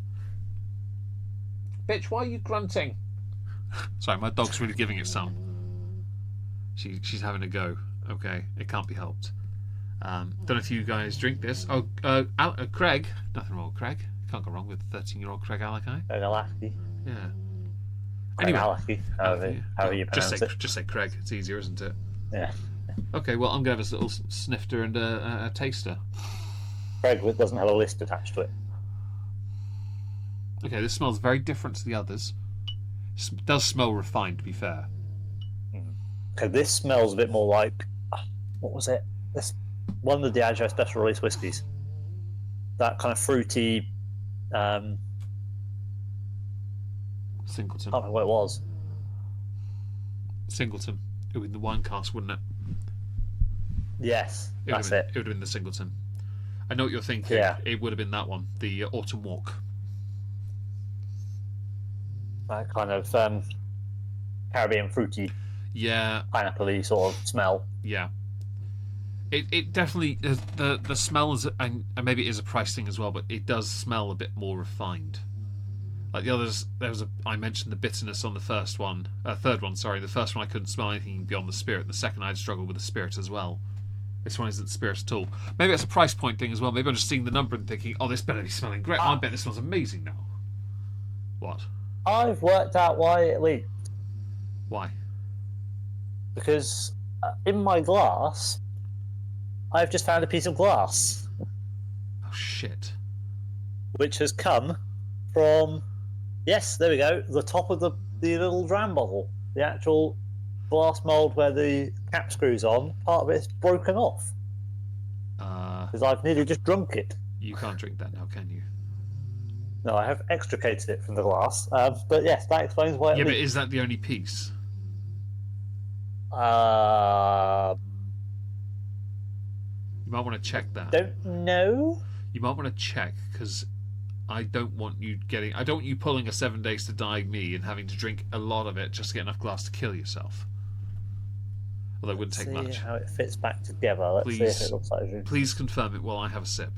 Bitch, why are you grunting? Sorry, my dog's really giving it some. She's having a go. Okay, it can't be helped. Don't know if you guys drink this. Oh, Craig. Nothing wrong with Craig. Can't go wrong with 13-year-old Craig Alakai. Alaski. Yeah. Anyway, however you pronounce it. Just say Craig. It's easier, isn't it? Yeah. Okay, well, I'm going to have a little snifter and a taster. Craig doesn't have a list attached to it. Okay, this smells very different to the others. It does smell refined, to be fair. Okay, this smells a bit more like... What was it? This one of the Diageo special release whiskies. That kind of fruity... Singleton. I don't know what it was. Singleton. It would be the wine cask, wouldn't it? Yes, that's it. it. It would have been the Singleton. I know what you're thinking. Yeah. It would have been that one, the Autumn Walk. That kind of Caribbean fruity, yeah, pineapple-y sort of smell. Yeah. It definitely the smell is, and maybe it is a price thing as well, but it does smell a bit more refined. Like the others, I mentioned the bitterness on the third one. Sorry, the first one I couldn't smell anything beyond the spirit. The second I'd struggled with the spirit as well. This one isn't spirit at all. Maybe it's a price point thing as well. Maybe I'm just seeing the number and thinking, oh, this better be smelling great. I bet this smells amazing now. What? I've worked out why it leaked. Why? Because in my glass, I've just found a piece of glass. Oh shit! Which has come from, yes, there we go, the top of the little dram bottle. The actual glass mould where the cap screws on, part of it's broken off. Because I've nearly just drunk it. You can't drink that now, can you? No, I have extricated it from the glass. But yes, that explains why. Yeah, but is that the only piece? You might want to check that. Don't know. You might want to check, because I don't want you pulling a 7 days to die me and having to drink a lot of it just to get enough glass to kill yourself. Although it wouldn't take much. See how it fits back together. Let's see if it looks like a drink. Please confirm it while I have a sip,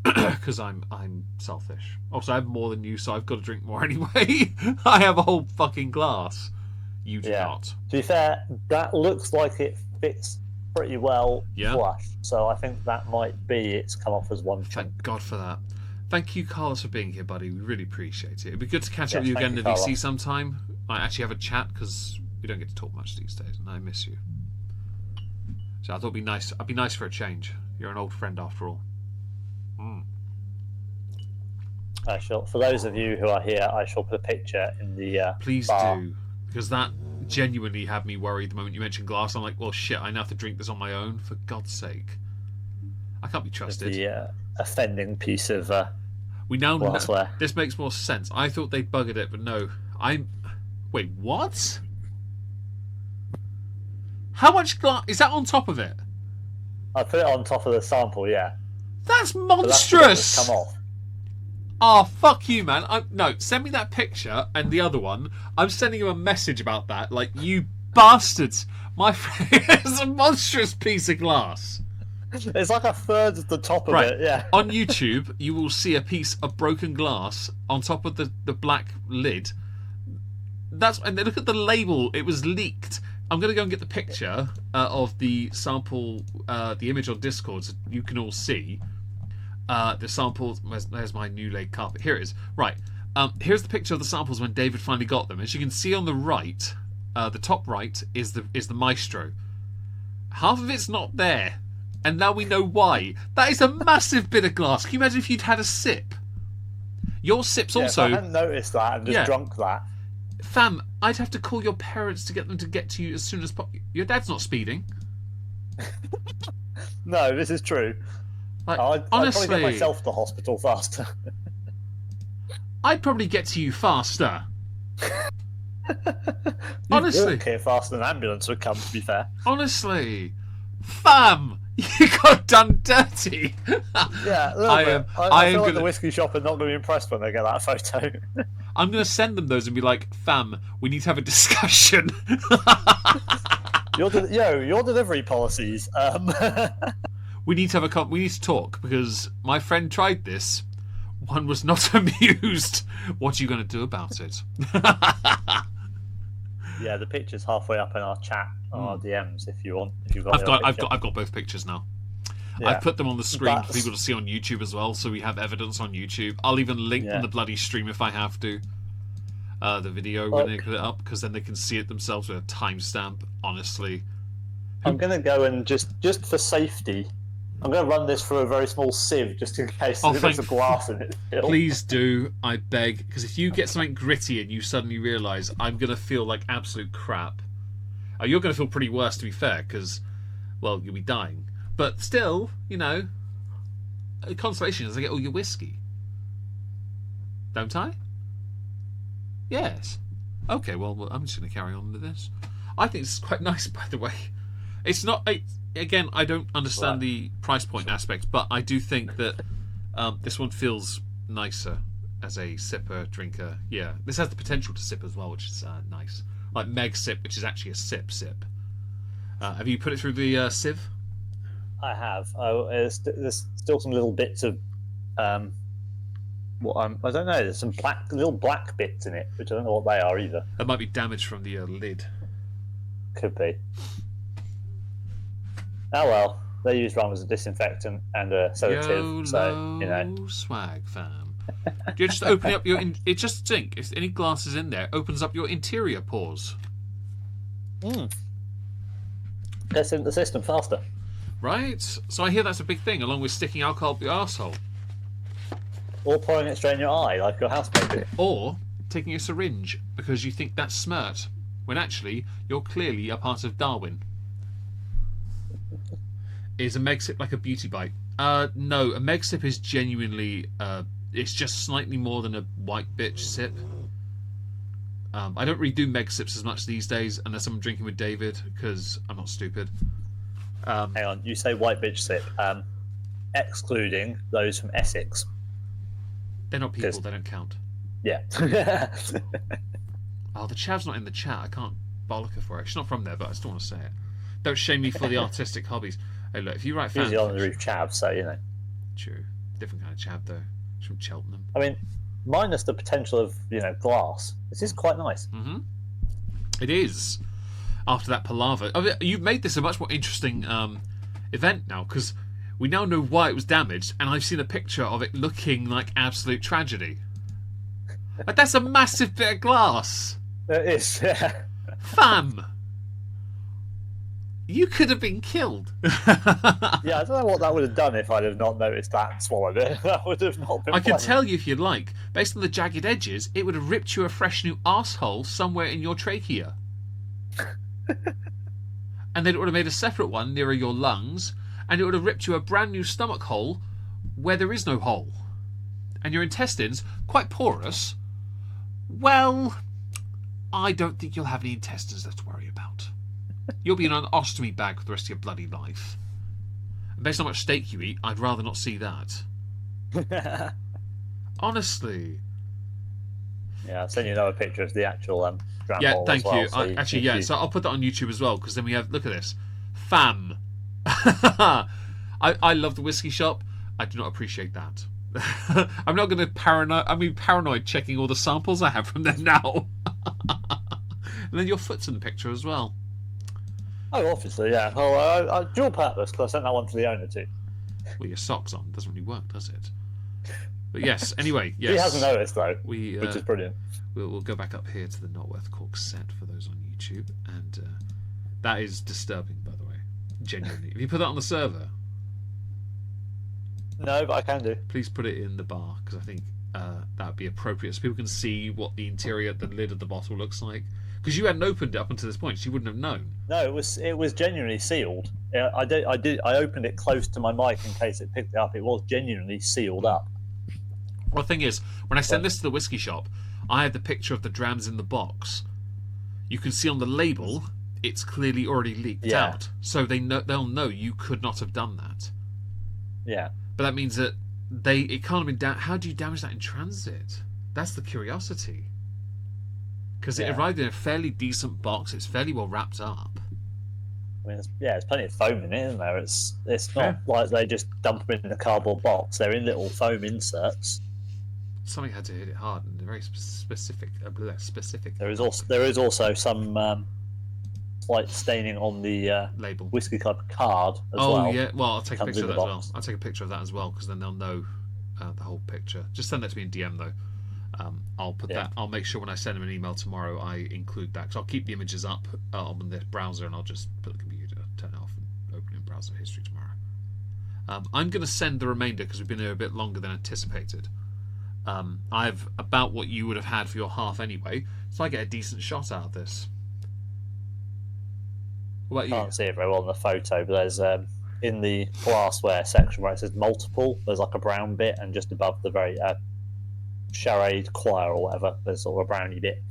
because I'm selfish. Also, I have more than you, so I've got to drink more anyway. I have a whole fucking glass. You do not. To be fair, that looks like it fits pretty well flush. So I think that might be it's come off as one chunk. Thank God for that. Thank you, Carlos, for being here, buddy. We really appreciate it. It'd be good to catch up with you again in the VC sometime. I actually have a chat, because we don't get to talk much these days, and I miss you. So I thought it'd be nice. I'd be nice for a change. You're an old friend after all. I shall. For those of you who are here, I shall put a picture in the Please bar. do, because that genuinely had me worried the moment you mentioned glass. I'm like, well, shit, I now have to drink this on my own. For God's sake, I can't be trusted. The offending piece of we now glassware. Know. This makes more sense. I thought they buggered it, but no. Wait, what? How much glass is that on top of it? I put it on top of the sample. Yeah. That's monstrous. Come off. Oh, fuck you, man. No, send me that picture and the other one. I'm sending you a message about that. Like, you bastards. My friend, it's a monstrous piece of glass. It's like a third of the top of it, yeah. On YouTube, you will see a piece of broken glass on top of the black lid. And then look at the label. It was leaked. I'm going to go and get the picture of the sample, the image on Discord, so you can all see. The samples. There's my new laid carpet. Here it is. Right. Here's the picture of the samples when David finally got them. As you can see on the right, the top right is the Maestro. Half of it's not there, and now we know why. That is a massive bit of glass. Can you imagine if you'd had a sip? Your sips also. I hadn't noticed that and just drunk that. Fam, I'd have to call your parents to get them to get to you as soon as possible. Your dad's not speeding. No, this is true. Like, I'd honestly, probably get myself to the hospital faster. I'd probably get to you faster. Honestly, walk here faster than an ambulance would come. To be fair, honestly, fam, you got done dirty. Yeah, a little bit. I feel like the whiskey shop are not going to be impressed when they get that photo. I'm going to send them those and be like, fam, we need to have a discussion. Your delivery policies. We need to have we need to talk, because my friend tried this. One was not amused. What are you going to do about it? Yeah, the picture's halfway up in our chat, on our DMs, if you want. If you've I've got both pictures now. Yeah. I've put them on the screen for people to see on YouTube as well, so we have evidence on YouTube. I'll even link them the bloody stream if I have to. The video when they put it up, because then they can see it themselves with a timestamp. Honestly, I'm going to go and just for safety, I'm going to run this through a very small sieve just in case there's a glass in it still. Please do, I beg, because if you get something gritty and you suddenly realise, I'm going to feel like absolute crap. You're going to feel pretty worse, to be fair, because, well, you'll be dying. But still, consolation is I get all your whiskey. Don't I? Yes. Okay, well, I'm just going to carry on with this. I think this is quite nice, by the way. It's not... Again, I don't understand the price point aspect, but I do think that this one feels nicer as a sipper, drinker. Yeah, this has the potential to sip as well, which is nice. Like Meg Sip, which is actually a sip. Have you put it through the sieve? I have. There's still some little bits of I don't know. There's some little black bits in it, which I don't know what they are either. That might be damage from the lid. Could be. Oh well, they use rum as a disinfectant and a sedative, YOLO so swag, fam. You're just opening up your. It just think if any glass is in there, opens up your interior pores. Gets into the system faster. Right. So I hear that's a big thing, along with sticking alcohol up your arsehole. Or pouring it straight in your eye, like your housemate did. Or taking a syringe because you think that's smart, when actually you're clearly a part of Darwin. Is a meg sip like a beauty bite? No, a meg sip is genuinely it's just slightly more than a white bitch sip. I don't really do meg sips as much these days unless I'm drinking with David because I'm not stupid. Hang on, you say white bitch sip, excluding those from Essex. They're not people, they don't count. Yeah. Oh, the chav's not in the chat. I can't bollock her for it. She's not from there, but I still want to say it. Don't shame me for the artistic hobbies. Hey, look, if you write fan Usually on the roof chav, so you know. True. Different kind of chav, though. She's from Cheltenham. I mean, minus the potential of, glass, this is quite nice. Mm-hmm. It is. After that palaver. I mean, you've made this a much more interesting event now, because we now know why it was damaged, and I've seen a picture of it looking like absolute tragedy. Like, that's a massive bit of glass. It is, yeah. Fam! You could have been killed. Yeah, I don't know what that would have done if I'd have not noticed that and swallowed it. That would have not been I can pleasant. tell you if you'd like. Based on the jagged edges, it would have ripped you a fresh new arsehole somewhere in your trachea. And then it would have made a separate one nearer your lungs, and it would have ripped you a brand new stomach hole where there is no hole. And your intestines, quite porous, well, I don't think you'll have any intestines left to worry about. You'll be in an ostomy bag for the rest of your bloody life. And based on how much steak you eat, I'd rather not see that. Honestly. Yeah, I'll send you another picture of the actual dram Yeah, hole thank as well, you. so Actually, yeah, so I'll put that on YouTube as well, because then we have, look at this. Fam. I love the whiskey shop. I do not appreciate that. I'm not going to paranoid checking all the samples I have from them now. And then your foot's in the picture as well. Oh, obviously, yeah. Oh, I dual purpose, because I sent that one to the owner too. Well, your socks on doesn't really work, does it? But yes, anyway, yes. He hasn't noticed, though, which is brilliant. We'll go back up here to the Not Worth Cork set for those on YouTube, and that is disturbing, by the way. Genuinely. If you put that on the server, No, but I can do. please put it in the bar, because I think that would be appropriate, so people can see what the interior, the lid of the bottle looks like. Because you hadn't opened it up until this point, so you wouldn't have known. No, it was genuinely sealed. I opened it close to my mic in case it picked it up. It was genuinely sealed up. Well, the thing is, when I send this to the whiskey shop, I have the picture of the drams in the box. You can see on the label, it's clearly already leaked out. So they'll know you could not have done that. Yeah. But that means that it can't have been how do you damage that in transit? That's the curiosity. Because it arrived in a fairly decent box. It's fairly well wrapped up. I mean, there's plenty of foam in it, isn't there? It's not like they just dump them in a cardboard box. They're in little foam inserts. Something had to hit it hard and very specific. There is also some slight staining on the label whiskey club card as well. Oh yeah, well I'll take a Comes picture of in that the as well. box. I'll take a picture of that as well because then they'll know the whole picture. Just send that to me in DM though. I'll put that. I'll make sure when I send them an email tomorrow, I include that. Because I'll keep the images up on the browser, and I'll just put the computer, turn it off, and open it in browser history tomorrow. I'm going to send the remainder because we've been here a bit longer than anticipated. I've about what you would have had for your half anyway, so I get a decent shot out of this. What about you? Can't see it very well in the photo, but there's in the glassware section where it says multiple. There's like a brown bit, and just above the very charade choir or whatever, there's sort of a browny bit.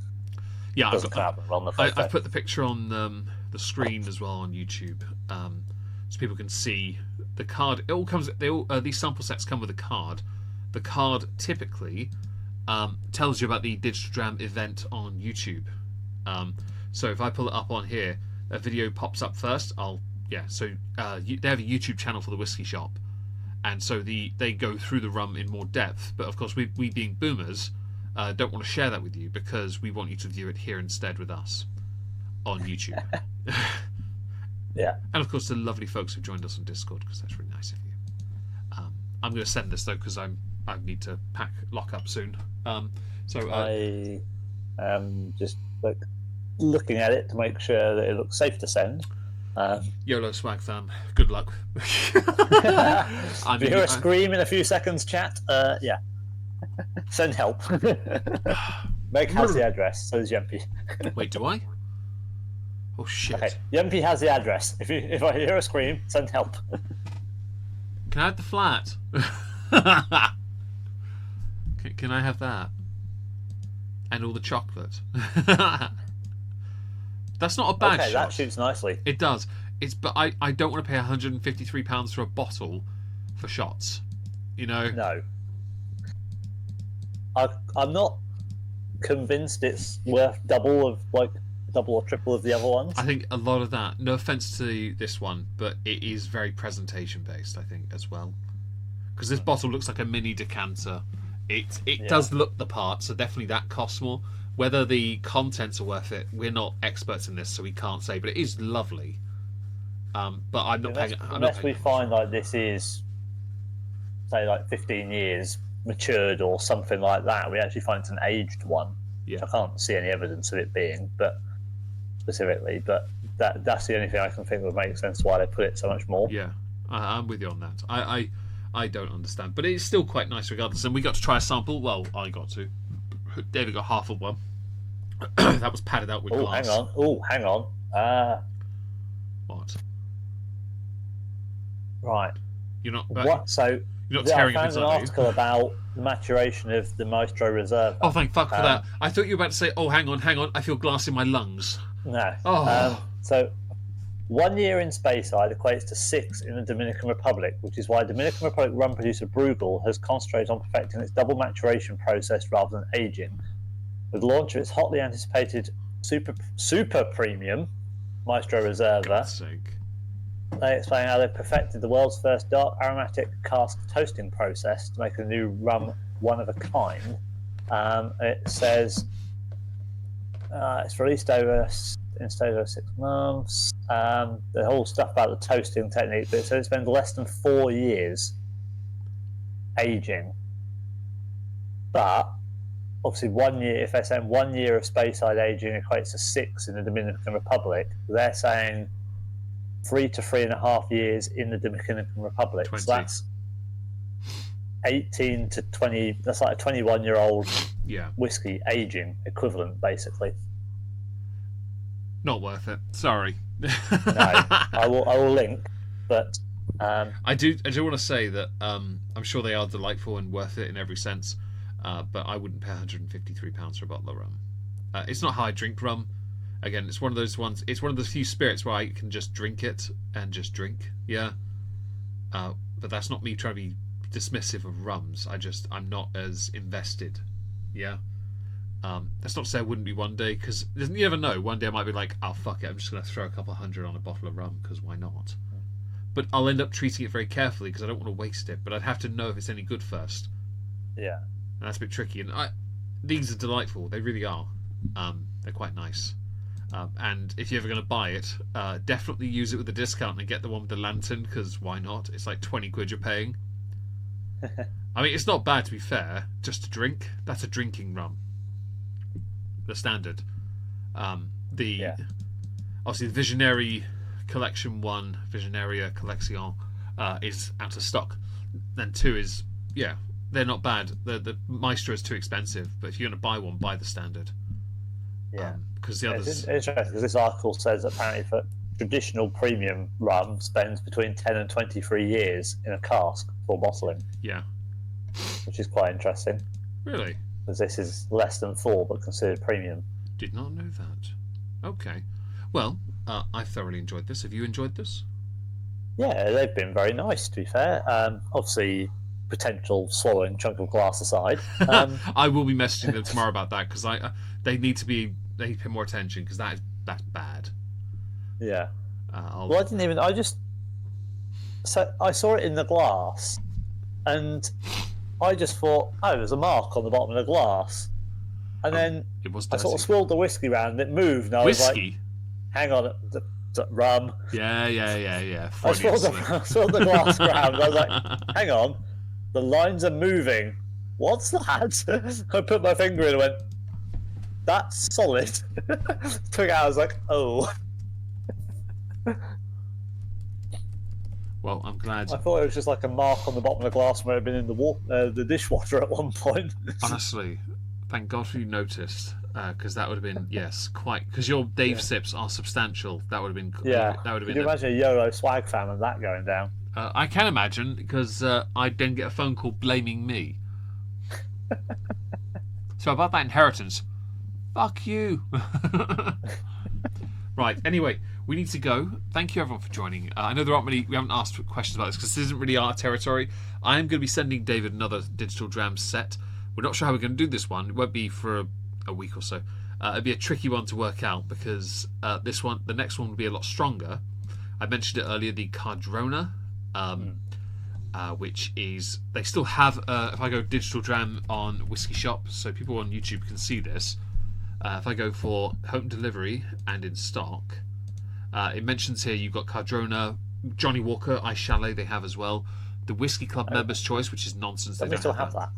Yeah, Doesn't come out on the photo. I've put the picture on the screen as well on YouTube, so people can see the card. It all comes. These sample sets come with a card. The card typically tells you about the Digital Dram event on YouTube. So if I pull it up on here, a video pops up first. I'll So they have a YouTube channel for the whiskey shop, and so they go through the rum in more depth. But of course, we being boomers, don't want to share that with you because we want you to view it here instead with us on YouTube. Yeah. And of course, the lovely folks who've joined us on Discord, because that's really nice of you. I'm going to send this though because I need to lock up soon. I am just looking at it to make sure that it looks safe to send. YOLO swag fam, good luck. If you hear a scream in a few seconds, chat, yeah. Send help. Meg has the address, so does Yempy. Wait, do I? Oh shit. Okay, Yempy has the address. If I hear a scream, send help. Can I have the flat? Can I have that? And all the chocolate. That's not a bad shot. That shoots nicely. It does. But I don't want to pay £153 for a bottle for shots. You know? No. I'm not convinced it's worth double or triple of the other ones. I think a lot of that, no offence to this one, but it is very presentation based, I think, as well. Because this bottle looks like a mini decanter. It does look the part, so definitely that costs more. Whether the contents are worth it, we're not experts in this, so we can't say. But it is lovely. But I'm not paying. Unless we find like this is, say, like 15 years matured or something like that, we actually find it's an aged one. Yeah. Which I can't see any evidence of it being, but specifically. But that's the only thing I can think would make sense why they put it so much more. Yeah, I'm with you on that. I don't understand, but it's still quite nice regardless. And we got to try a sample. Well, I got to. David got half of one. That was padded out with glass. Hang on. What? Right. You're not. What? So you're not tearing I found an article about the maturation of the Maestro Reserve. Oh, thank fuck for that. I thought you were about to say, "Oh, hang on. I feel glass in my lungs." No. Oh. So 1 year in Speyside equates to 6 in the Dominican Republic, which is why Dominican Republic rum producer Brugal has concentrated on perfecting its double maturation process rather than aging. With the launch of its hotly anticipated super premium Maestro Reserva, they explain how they perfected the world's first dark aromatic cask toasting process to make a new rum one of a kind. It says it's released over 6 months. The whole stuff about the toasting technique, but it says it spends less than 4 years aging. But obviously 1 year, if they're saying 1 year of Speyside aging equates to 6 in the Dominican Republic, they're saying 3 to 3.5 years in the Dominican Republic. 20. So that's 18 to 20. That's like a 21-year-old whiskey aging equivalent, basically. Not worth it. Sorry. No, I will link, but I do want to say that I'm sure they are delightful and worth it in every sense, but I wouldn't pay £153 for a bottle of rum. It's not how I drink rum. Again, it's one of those ones. It's one of the few spirits where I can just drink it and just drink. Yeah, but that's not me trying to be dismissive of rums. I'm not as invested. Yeah. That's not to say I wouldn't be one day, because you never know. One day I might be like, oh, fuck it, I'm just going to throw a couple hundred on a bottle of rum, because why not? But I'll end up treating it very carefully, because I don't want to waste it, but I'd have to know if it's any good first. Yeah. And that's a bit tricky. And these are delightful. They really are. They're quite nice. And if you're ever going to buy it, definitely use it with a discount and get the one with the lantern, because why not? It's like 20 quid you're paying. I mean, it's not bad, to be fair, just to drink. That's a drinking rum. The standard. Obviously the Visionary Collection 1, Visionaria Collection, is out of stock. Then 2 is, they're not bad. The Maestro is too expensive, but if you're going to buy one, buy the standard. Yeah. Because the others. It's interesting because this article says apparently for traditional premium rum spends between 10 and 23 years in a cask for bottling. Yeah. Which is quite interesting. Really? Because this is less than 4 but considered premium. Did not know that. Okay. Well, I thoroughly enjoyed this. Have you enjoyed this? Yeah, they've been very nice, to be fair. Obviously, potential swallowing chunk of glass aside. I will be messaging them tomorrow about that, because they need to pay more attention, because that's bad. Yeah. Well, I didn't even. I saw it in the glass, and I just thought, oh, there's a mark on the bottom of the glass, and then it was I dirty. sort of swirled the whiskey round, and it moved, and I was like, Whiskey? hang on, rum. Yeah. I swirled the glass round. I was like, hang on, the lines are moving. What's that? I put my finger in and went, that's solid. Took it out, I was like, oh. Well, I'm glad. I thought it was just like a mark on the bottom of the glass where it had been in the dishwater at one point. Honestly, thank God you noticed, because that would have been quite. Because your Dave sips are substantial. That would have been. Yeah. That would have Can been. you imagine a Euro swag fan and that going down? I can imagine, because I'd then get a phone call blaming me. So about that inheritance, fuck you. Right. Anyway, we need to go. Thank you everyone for joining. I know there aren't many. We haven't asked questions about this because this isn't really our territory. I am going to be sending David another Digital Dram set. We're not sure how we're going to do this one. It won't be for a week or so. It'll be a tricky one to work out because the next one will be a lot stronger. I mentioned it earlier, the Cardrona, which is, they still have, if I go Digital Dram on Whiskey Shop, so people on YouTube can see this, if I go for home delivery and in stock, it mentions here you've got Cardrona, Johnny Walker, Ice Chalet they have as well, the Whiskey Club Members' Choice, which is nonsense. They still have that.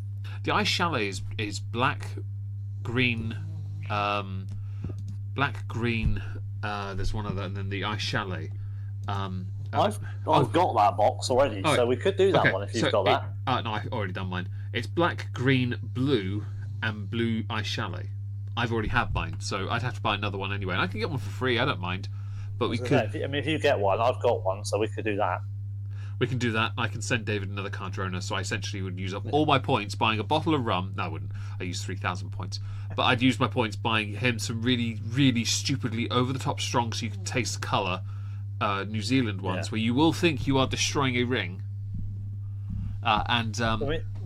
The Ice Chalet is black, green, there's one other, and then the Ice Chalet. I've got that box already, so we could do that one if you've got that. No, I've already done mine. It's black, green, blue, and blue Ice Chalet. I've already had mine, so I'd have to buy another one anyway. And I can get one for free, I don't mind. But we could. If you get one, I've got one, so we could do that. We can do that. I can send David another Cardrona, so I essentially would use up all my points buying a bottle of rum. No, I wouldn't. I use 3,000 points. But I'd use my points buying him some really, really stupidly over-the-top strong, so you can taste the colour, New Zealand ones, where you will think you are destroying a ring.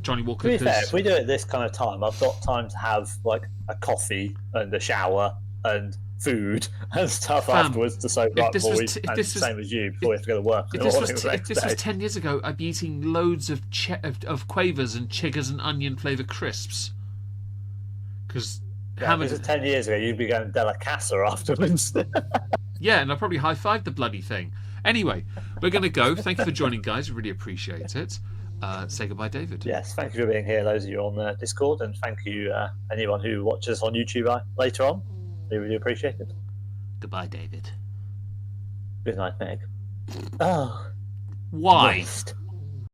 Johnny Walker. To be fair, if we do it this kind of time, I've got time to have like a coffee and a shower and food and stuff afterwards to sober up before same as you, before we have to go to work. If this was 10 years ago, I'd be eating loads of Quavers and Chiggers and onion flavour crisps. Because if this was 10 years ago, you'd be going Delicatessen afterwards. Yeah, and I'd probably high-fived the bloody thing. Anyway, we're going to go. Thank you for joining, guys. Really appreciate it. Say goodbye, David. Yes, thank you for being here, those of you on Discord, and thank you anyone who watches on YouTube later on. We really appreciate it. Goodbye, David. Good night, Meg. Oh, why? Waste.